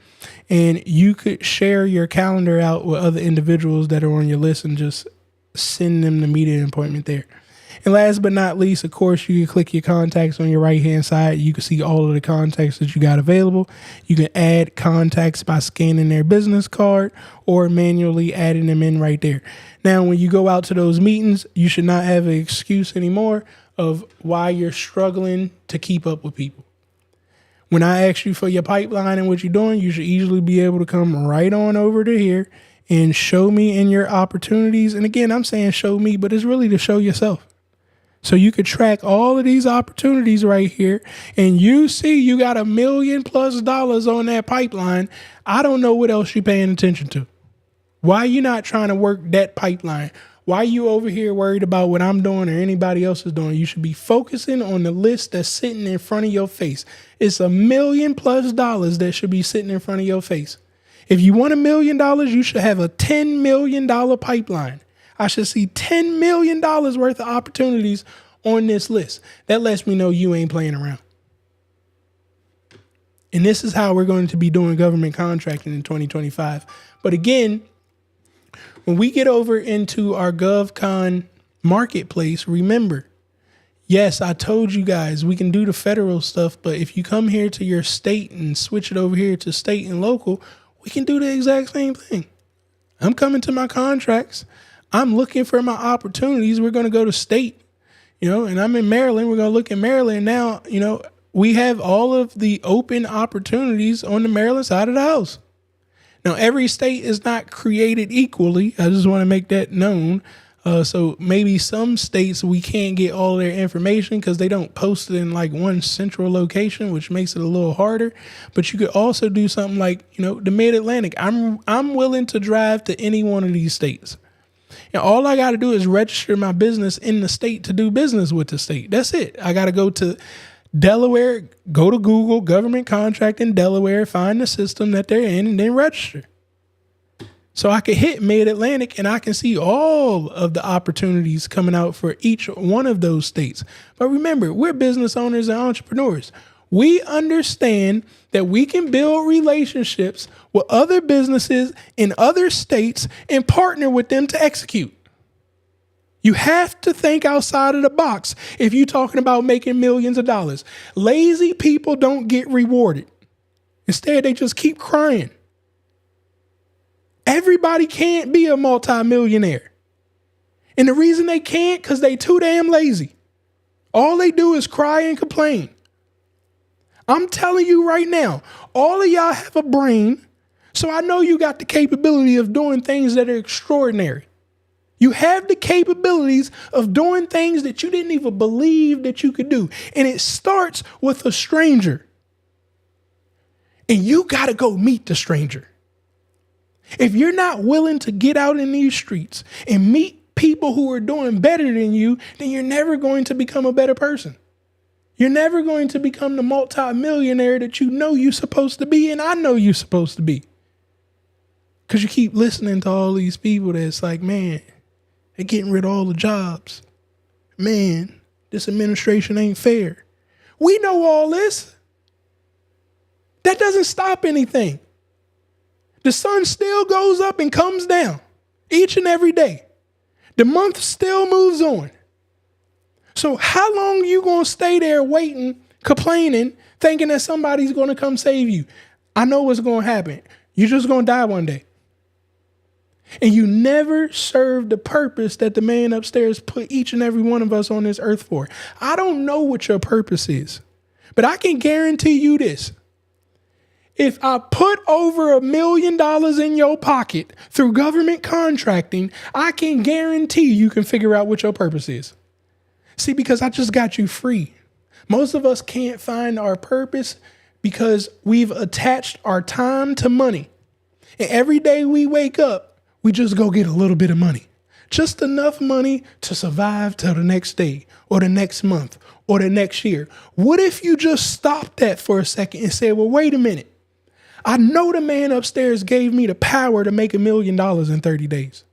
and you could share your calendar out with other individuals that are on your list and just send them the meeting appointment there. And last but not least, of course, you can click your contacts on your right-hand side. You can see all of the contacts that you got available. You can add contacts by scanning their business card or manually adding them in right there. Now, when you go out to those meetings, you should not have an excuse anymore of why you're struggling to keep up with people. When I ask you for your pipeline and what you're doing, you should easily be able to come right on over to here and show me in your opportunities. And again, I'm saying show me, but it's really to show yourself. So you could track all of these opportunities right here and you see you got $1 million+ on that pipeline. I don't know what else you're paying attention to. Why you not trying to work that pipeline? Why you over here worried about what I'm doing or anybody else is doing? You should be focusing on the list that's sitting in front of your face. It's $1 million+ that should be sitting in front of your face. If you want $1 million, you should have a $10 million pipeline. I should see $10 million worth of opportunities on this list. That lets me know you ain't playing around. And this is how we're going to be doing government contracting in 2025. But again, when we get over into our GovCon marketplace, remember, yes, I told you guys we can do the federal stuff, but if you come here to your state and switch it over here to state and local, we can do the exact same thing. I'm coming to my contracts. I'm looking for my opportunities. We're going to go to state, and I'm in Maryland. We're going to look at Maryland now. We have all of the open opportunities on the Maryland side of the house. Now, every state is not created equally. I just want to make that known. So maybe some states we can't get all their information because they don't post it in like one central location, which makes it a little harder. But you could also do something like, the Mid-Atlantic. I'm willing to drive to any one of these states. And all I got to do is register my business in the state to do business with the state. That's it. I got to go to Delaware, go to Google, government contract in Delaware, find the system that they're in, and then register. So I can hit Mid-Atlantic and I can see all of the opportunities coming out for each one of those states. But remember, we're business owners and entrepreneurs. We understand that we can build relationships with other businesses in other states and partner with them to execute. You have to think outside of the box if you're talking about making millions of dollars. Lazy people don't get rewarded. Instead, they just keep crying. Everybody can't be a multimillionaire. And the reason they can't, because they too damn lazy. All they do is cry and complain. I'm telling you right now, all of y'all have a brain, so I know you got the capability of doing things that are extraordinary. You have the capabilities of doing things that you didn't even believe that you could do. And it starts with a stranger. And you got to go meet the stranger. If you're not willing to get out in these streets and meet people who are doing better than you, then you're never going to become a better person. You're never going to become the multimillionaire that you know you're supposed to be, and I know you're supposed to be. Because you keep listening to all these people that's like, man, they're getting rid of all the jobs. man, this administration ain't fair. We know all this. That doesn't stop anything. The sun still goes up and comes down each and every day. The month still moves on. So how long you going to stay there waiting, complaining, thinking that somebody's going to come save you? I know what's going to happen. You're just going to die one day. And you never served the purpose that the man upstairs put each and every one of us on this earth for. I don't know what your purpose is, but I can guarantee you this. If I put over $1 million in your pocket through government contracting, I can guarantee you can figure out what your purpose is. See, because I just got you free. Most of us can't find our purpose because we've attached our time to money. And every day we wake up, we just go get a little bit of money. Just enough money to survive till the next day or the next month or the next year. What if you just stopped that for a second and said, well, wait a minute. I know the man upstairs gave me the power to make $1 million in 30 days.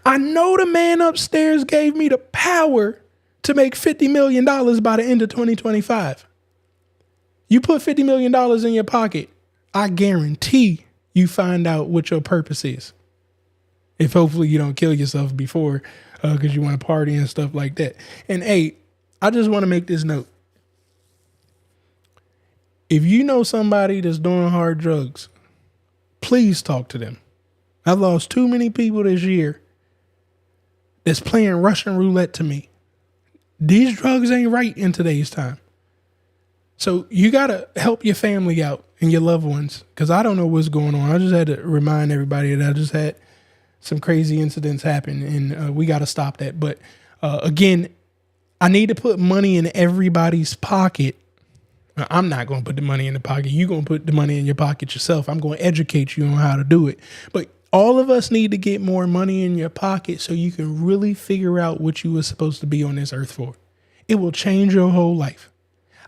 I know the man upstairs gave me the power to make $50 million by the end of 2025. You put $50 million in your pocket, I guarantee you find out what your purpose is. If hopefully you don't kill yourself before because you want to party and stuff like that. And hey, I just want to make this note. If you know somebody that's doing hard drugs, please talk to them. I've lost too many people this year that's playing Russian roulette to me. These drugs ain't right in today's time. So you got to help your family out and your loved ones, because I don't know what's going on. I just had to remind everybody that I just had some crazy incidents happen, and we got to stop that. But again, I need to put money in everybody's pocket. I'm not going to put the money in the pocket. You're going to put the money in your pocket yourself. I'm going to educate you on how to do it. But all of us need to get more money in your pocket so you can really figure out what you were supposed to be on this earth for. It will change your whole life.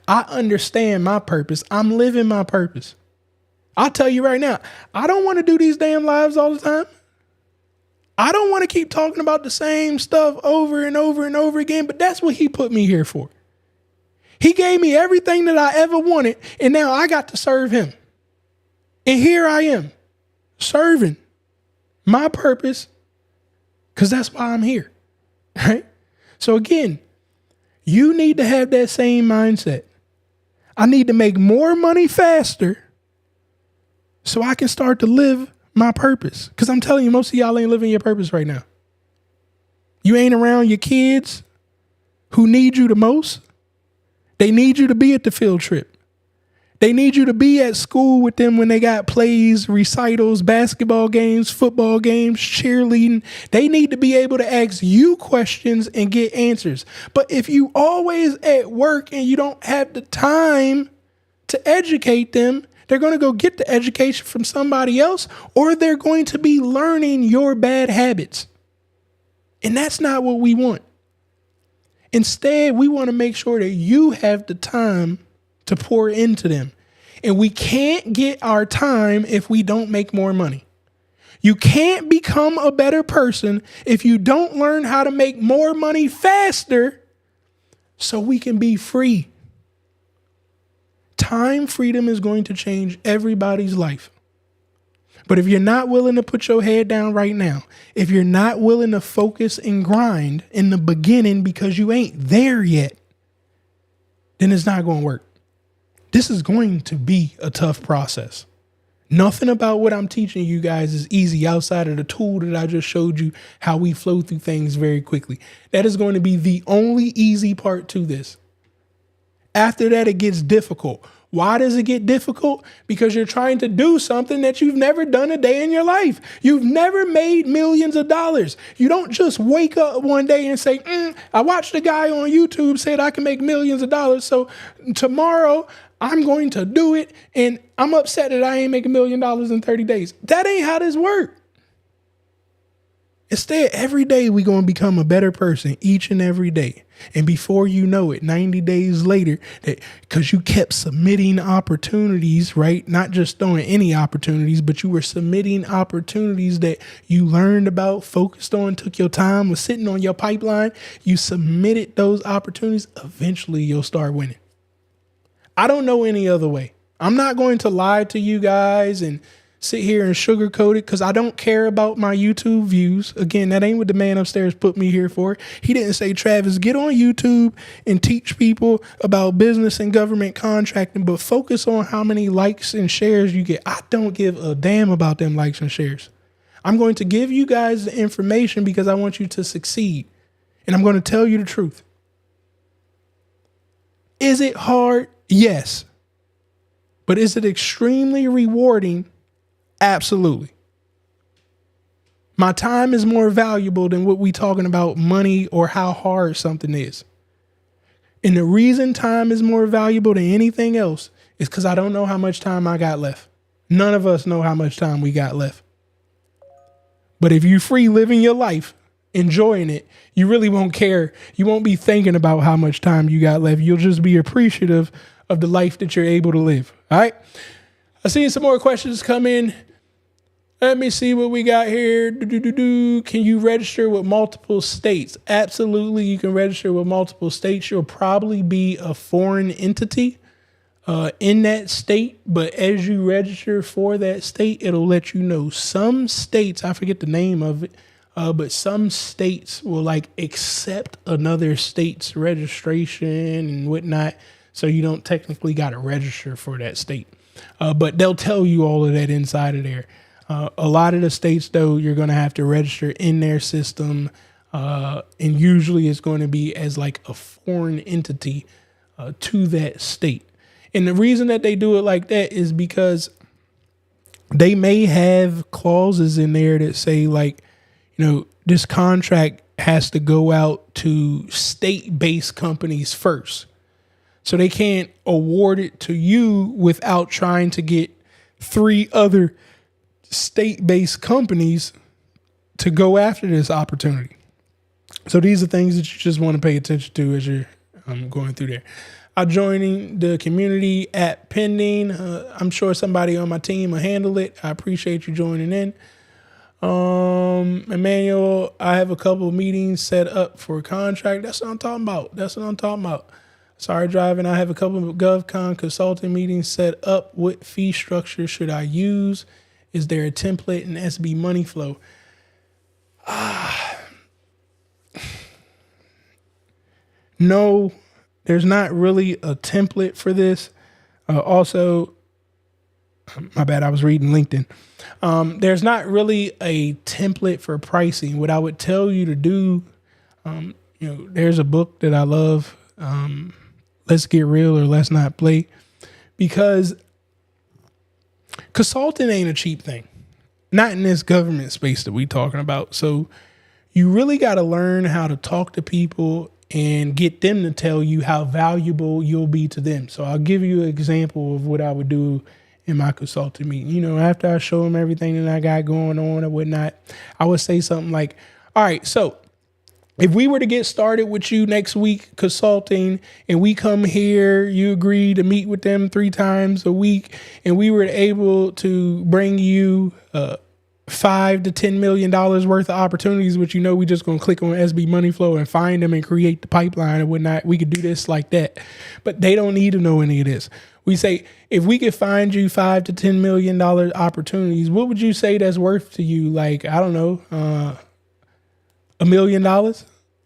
I understand my purpose. I'm living my purpose. I'll tell you right now, I don't want to do these damn lives all the time. I don't want to keep talking about the same stuff over and over and over again, but that's what he put me here for. He gave me everything that I ever wanted, and now I got to serve him. And here I am, serving my purpose, because that's why I'm here, right? So again, you need to have that same mindset. I need to make more money faster so I can start to live my purpose. Because I'm telling you, most of y'all ain't living your purpose right now. You ain't around your kids who need you the most. They need you to be at the field trip. They need you to be at school with them when they got plays, recitals, basketball games, football games, cheerleading. They need to be able to ask you questions and get answers. But if you always at work and you don't have the time to educate them, they're going to go get the education from somebody else, or they're going to be learning your bad habits. And that's not what we want. Instead, we want to make sure that you have the time to pour into them. And we can't get our time if we don't make more money. You can't become a better person if you don't learn how to make more money faster so we can be free. Time freedom is going to change everybody's life. But if you're not willing to put your head down right now, if you're not willing to focus and grind in the beginning because you ain't there yet, then it's not going to work. This is going to be a tough process. Nothing about what I'm teaching you guys is easy outside of the tool that I just showed you, how we flow through things very quickly. That is going to be the only easy part to this. After that, it gets difficult. Why does it get difficult? Because you're trying to do something that you've never done a day in your life. You've never made millions of dollars. You don't just wake up one day and say, I watched a guy on YouTube said I can make millions of dollars. So tomorrow I'm going to do it. And I'm upset that I ain't making $1 million in 30 days. That ain't how this works. Instead, every day we're going to become a better person each and every day. And before you know it, 90 days later, that because you kept submitting opportunities, right? Not just throwing any opportunities, but you were submitting opportunities that you learned about, focused on, took your time, was sitting on your pipeline. You submitted those opportunities. Eventually, you'll start winning. I don't know any other way. I'm not going to lie to you guys and sit here and sugarcoat it because I don't care about my YouTube views. Again, that ain't what the man upstairs put me here for. He didn't say, Travis, get on YouTube and teach people about business and government contracting, but focus on how many likes and shares you get. I don't give a damn about them likes and shares. I'm going to give you guys the information because I want you to succeed. And I'm going to tell you the truth. Is it hard? Yes. But is it extremely rewarding? Absolutely. My time is more valuable than what we talking about money or how hard something is. And the reason time is more valuable than anything else is because I don't know how much time I got left. None of us know how much time we got left. But if you're free living your life, enjoying it, you really won't care. You won't be thinking about how much time you got left. You'll just be appreciative of the life that you're able to live. All right. I see some more questions come in. Let me see what we got here. Can you register with multiple states? Absolutely, you can register with multiple states. You'll probably be a foreign entity in that state, but as you register for that state, it'll let you know. Some states, I forget the name of it, but some states will like accept another state's registration and whatnot, so you don't technically got to register for that state. But they'll tell you all of that inside of there. A lot of the states, though, you're going to have to register in their system. And usually it's going to be as like a foreign entity to that state. And the reason that they do it like that is because they may have clauses in there that say like, you know, this contract has to go out to state-based companies first. So they can't award it to you without trying to get 3 other state-based companies to go after this opportunity. So these are things that you just want to pay attention to as you're going through there. I'm joining the community at pending. I'm sure somebody on my team will handle it. I appreciate you joining in. Emmanuel, I have a couple of meetings set up for a contract. That's what I'm talking about. Sorry, driving. I have a couple of GovCon consulting meetings set up. What fee structure should I use? Is there a template in SB Money Flow? No, there's not really a template for this. Also, my bad, I was reading LinkedIn. There's not really a template for pricing. What I would tell you to do, there's a book that I love, Let's Get Real or Let's Not Play, because consulting ain't a cheap thing, not in this government space that we talking about. So you really got to learn how to talk to people and get them to tell you how valuable you'll be to them. So I'll give you an example of what I would do in my consulting meeting. After I show them everything that I got going on or whatnot, I would say something like, all right, so if we were to get started with you next week consulting and we come here, you agree to meet with them 3 times a week, and we were able to bring you $5 to $10 million worth of opportunities, which we just going to click on SB Money Flow and find them and create the pipeline and whatnot. We could do this like that, but they don't need to know any of this. We say, if we could find you $5 to $10 million opportunities, what would you say that's worth to you? Like, I don't know, $1 million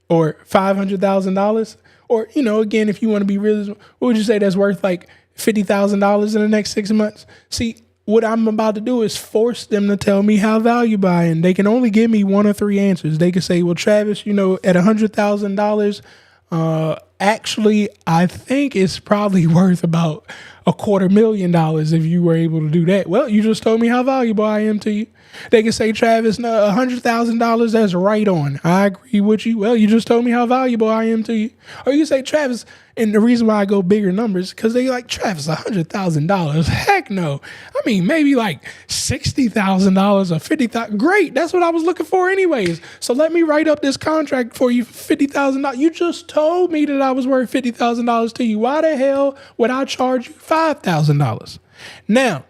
or $500,000? Or, again, if you want to be real, what would you say that's worth like $50,000 in the next 6 months? See, what I'm about to do is force them to tell me how valuable I am. They can only give me 1 or 3 answers. They can say, well, Travis, at $100,000, actually, I think it's probably worth about $250,000 if you were able to do that. Well, you just told me how valuable I am to you. They can say, Travis, no, $100,000, that's right on. I agree with you. Well, you just told me how valuable I am to you. Or you say, Travis, and the reason why I go bigger numbers, because they like, Travis, $100,000. Heck no. I mean, maybe like $60,000 or $50,000. Great. That's what I was looking for anyways. So let me write up this contract for you for $50,000. You just told me that I was worth $50,000 to you. Why the hell would I charge you $5,000? Now,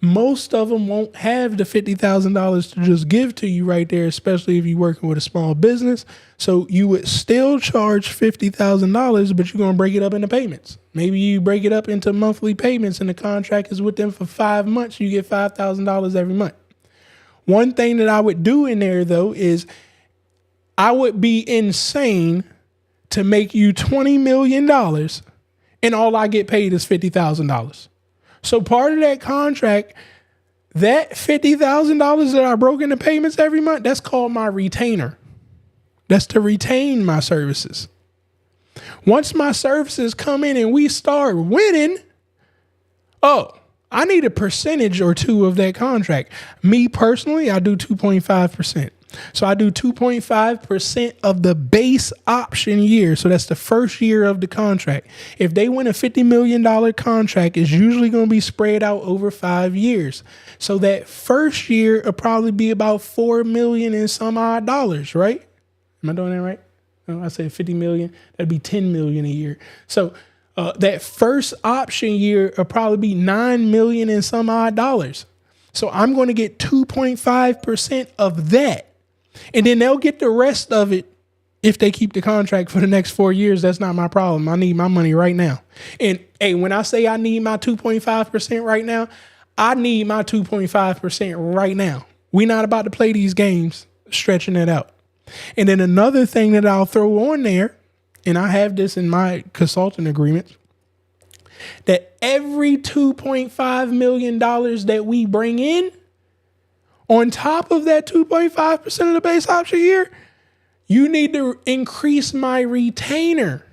most of them won't have the $50,000 to just give to you right there, especially if you're working with a small business. So you would still charge $50,000, but you're going to break it up into payments. Maybe you break it up into monthly payments and the contract is with them for 5 months. You get $5,000 every month. One thing that I would do in there, though, is I would be insane to make you $20 million and all I get paid is $50,000. So part of that contract, that $50,000 that I broke into payments every month, that's called my retainer. That's to retain my services. Once my services come in and we start winning, I need a percentage or two of that contract. Me personally, I do 2.5%. So I do 2.5% of the base option year. So that's the first year of the contract. If they win a $50 million contract, it's usually going to be spread out over 5 years. So that first year will probably be about $4 million and some odd dollars, right? Am I doing that right? No, I said 50 million. That'd be 10 million a year. So that first option year will probably be 9 million and some odd dollars. So I'm going to get 2.5% of that. And then they'll get the rest of it if they keep the contract for the next 4 years. That's not my problem. I need my money right now. And hey, when I say I need my 2.5% right now, I need my 2.5% right now. We're not about to play these games stretching it out. And then another thing that I'll throw on there, and I have this in my consulting agreements, that every $2.5 million that we bring in, on top of that 2.5% of the base option year, you need to increase my retainer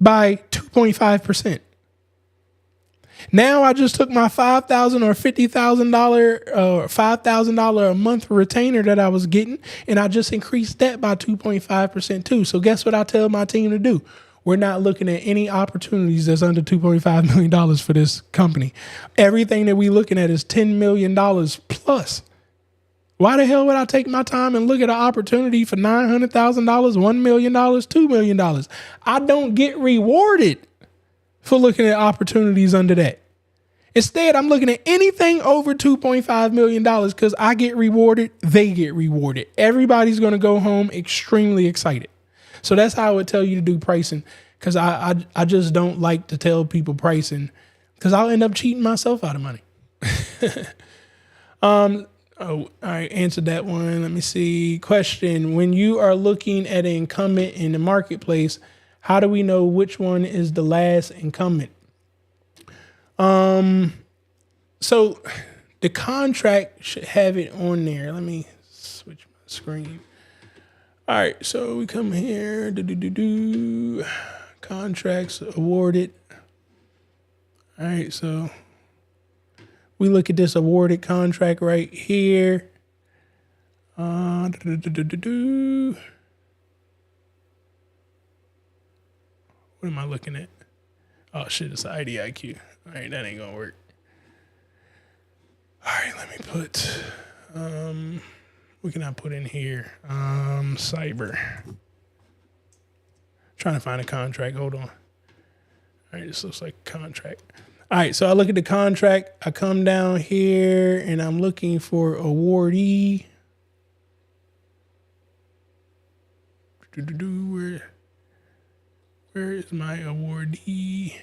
by 2.5%. Now I just took my $5,000 or $50,000 or $5,000 a month retainer that I was getting, and I just increased that by 2.5% too. So guess what I tell my team to do? We're not looking at any opportunities that's under $2.5 million for this company. Everything that we're looking at is $10 million plus. Why the hell would I take my time and look at an opportunity for $900,000, $1 million, $2 million? I don't get rewarded for looking at opportunities under that. Instead, I'm looking at anything over $2.5 million because I get rewarded, they get rewarded. Everybody's going to go home extremely excited. So that's how I would tell you to do pricing, because I just don't like to tell people pricing because I'll end up cheating myself out of money. I answered that one. Let me see. Question: when you are looking at an incumbent in the marketplace, how do we know which one is the last incumbent? So the contract should have it on there. Let me switch my screen. All right, so we come here, contracts awarded. All right, so we look at this awarded contract right here. What am I looking at? Oh shit, it's IDIQ. All right, that ain't gonna work. All right, let me put, what can I put in here? Cyber. Trying to find a contract. Hold on. All right, this looks like a contract. All right, so I look at the contract. I come down here and I'm looking for awardee. Where is my awardee?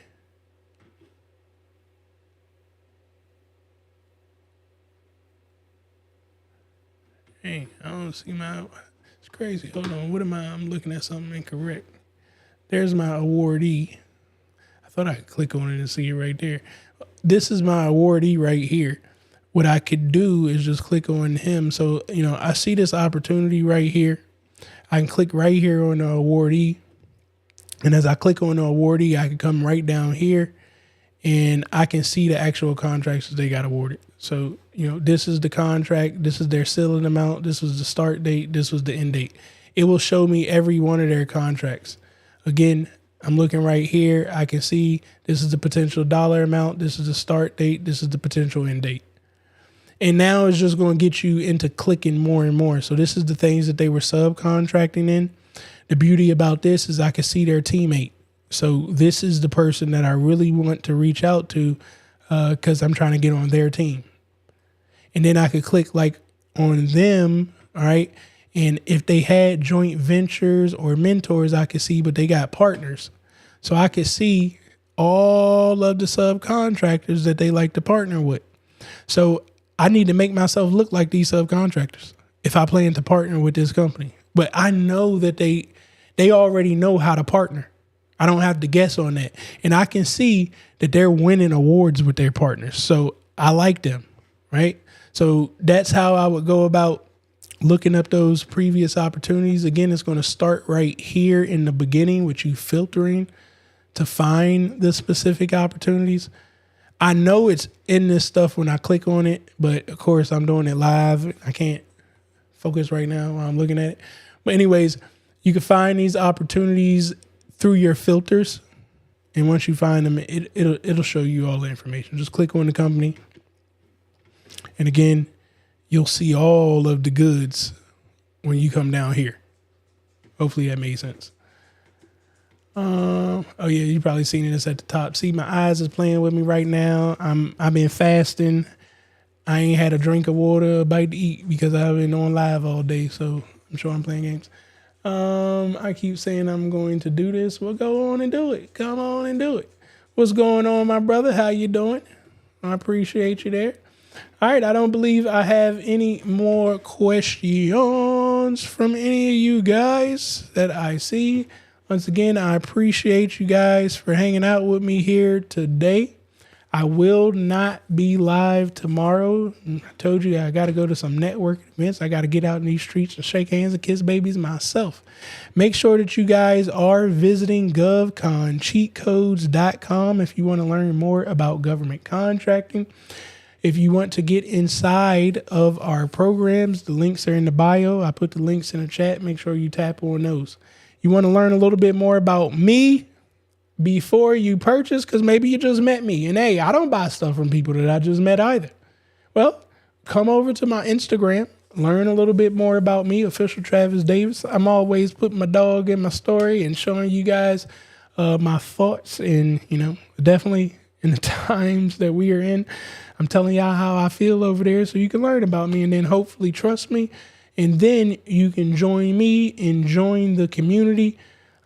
Dang, I don't see my, it's crazy. Hold on, what am I? I'm looking at something incorrect. There's my awardee. I thought I could click on it and see it right there. This is my awardee right here. What I could do is just click on him. So, I see this opportunity right here. I can click right here on the awardee. And as I click on the awardee, I can come right down here and I can see the actual contracts that they got awarded. So, this is the contract, this is their ceiling amount, this was the start date, this was the end date. It will show me every one of their contracts. Again, I'm looking right here. I can see this is the potential dollar amount, this is the start date, this is the potential end date. And now it's just going to get you into clicking more and more. So this is the things that they were subcontracting in. The beauty about this is I can see their teammate. So this is the person that I really want to reach out to because I'm trying to get on their team. And then I could click like on them, all right? And if they had joint ventures or mentors, I could see, but they got partners. So I could see all of the subcontractors that they like to partner with. So I need to make myself look like these subcontractors if I plan to partner with this company. But I know that they already know how to partner. I don't have to guess on that. And I can see that they're winning awards with their partners. So I like them, right? So that's how I would go about looking up those previous opportunities. Again, it's going to start right here in the beginning with you filtering to find the specific opportunities. I know it's in this stuff when I click on it, but of course I'm doing it live. I can't focus right now while I'm looking at it. But anyways, you can find these opportunities through your filters. And once you find them, it'll show you all the information. Just click on the company. And again, you'll see all of the goods when you come down here. Hopefully that made sense. Oh yeah, you probably seen this at the top. See, my eyes is playing with me right now. I've been fasting. I ain't had a drink of water, a bite to eat because I've been on live all day. So I'm sure I'm playing games. I keep saying I'm going to do this. Well, go on and do it. Come on and do it. What's going on, my brother? How you doing? I appreciate you there. All right. I don't believe I have any more questions from any of you guys that I see. Once again, I appreciate you guys for hanging out with me here today. I will not be live tomorrow. I told you I got to go to some networking events. I got to get out in these streets and shake hands and kiss babies myself. Make sure that you guys are visiting GovCon, cheatcodes.com if you want to learn more about government contracting. If you want to get inside of our programs, the links are in the bio. I put the links in the chat. Make sure you tap on those. You want to learn a little bit more about me before you purchase, because maybe you just met me. And hey, I don't buy stuff from people that I just met either. Well, come over to my Instagram, learn a little bit more about me, Official Travis Davis. I'm always putting my dog in my story and showing you guys my thoughts. And, definitely in the times that we are in, I'm telling y'all how I feel over there so you can learn about me and then hopefully trust me. And then you can join me and join the community.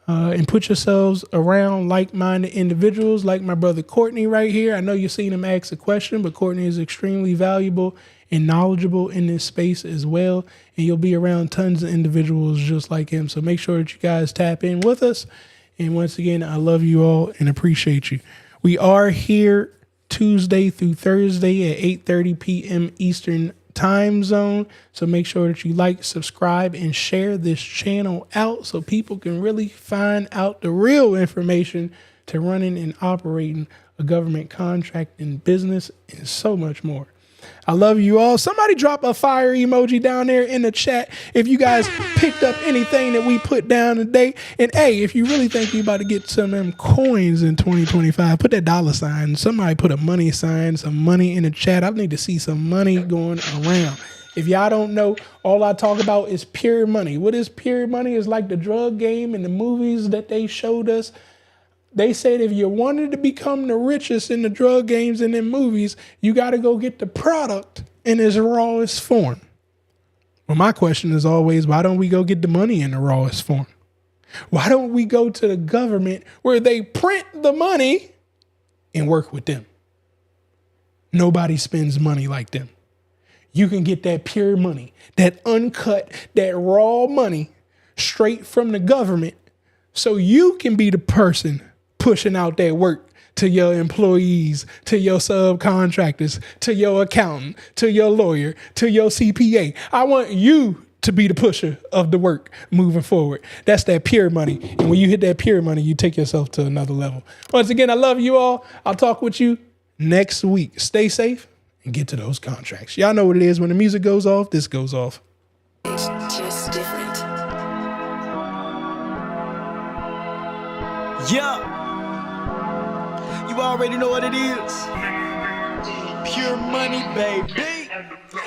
And put yourselves around like-minded individuals like my brother Courtney right here. I know you've seen him ask a question, but Courtney is extremely valuable and knowledgeable in this space as well. And you'll be around tons of individuals just like him. So make sure that you guys tap in with us. And once again, I love you all and appreciate you. We are here Tuesday through Thursday at 8:30 p.m. Eastern time zone. So make sure that you like, subscribe, and share this channel out so people can really find out the real information to running and operating a government contracting business and so much more. I love you all. Somebody drop a fire emoji down there in the chat if you guys picked up anything that we put down today. And hey, if you really think you're about to get some of them coins in 2025, put that $. Somebody put a money sign, some money in the chat. I need to see some money going around. If y'all don't know, all I talk about is pure money. What is pure money? It's like the drug game and the movies that they showed us. They said if you wanted to become the richest in the drug games and in movies, you got to go get the product in its rawest form. Well, my question is always, why don't we go get the money in the rawest form? Why don't we go to the government where they print the money and work with them? Nobody spends money like them. You can get that pure money, that uncut, that raw money straight from the government so you can be the person pushing out that work to your employees, to your subcontractors, to your accountant, to your lawyer, to your CPA. I want you to be the pusher of the work moving forward. That's that pure money. And when you hit that pure money, you take yourself to another level. Once again, I love you all. I'll talk with you next week. Stay safe and get to those contracts. Y'all know what it is. When the music goes off, this goes off. It's just different. Yeah. You already know what it is. Pure money, baby.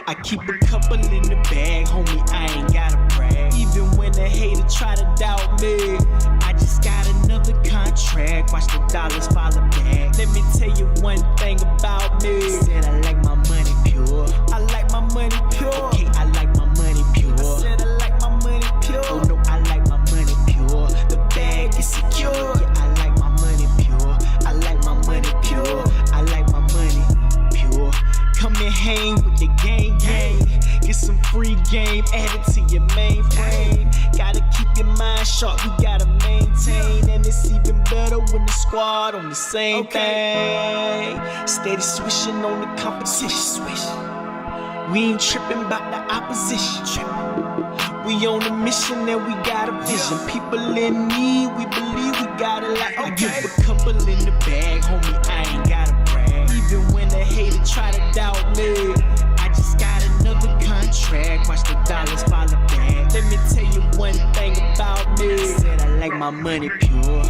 I keep a couple in the bag, homie, I ain't gotta brag. Even when the hater try to doubt me, I just got another contract. Watch the dollars follow back. Let me tell you one thing about me. Said I like my money pure. I like my money pure. Okay, I like my money pure. I said I like my money pure. Oh no, I like my money pure. The bag is secure. Yeah, I like my money pure. I like my money pure. I like my money pure. Come and hang with the gang. Get some free game added to your mainframe. Gotta keep your mind sharp, we gotta maintain. And it's even better when the squad on the same thing. Steady swishing on the competition. We ain't tripping about the opposition. We on a mission and we got a vision. People in need, we believe we got it like I give a couple in the bag, homie, I ain't gotta brag. Even when the hater try to doubt me, I just got another contract. Watch the dollars follow back. Let me tell you one thing about me. Said I like my money pure.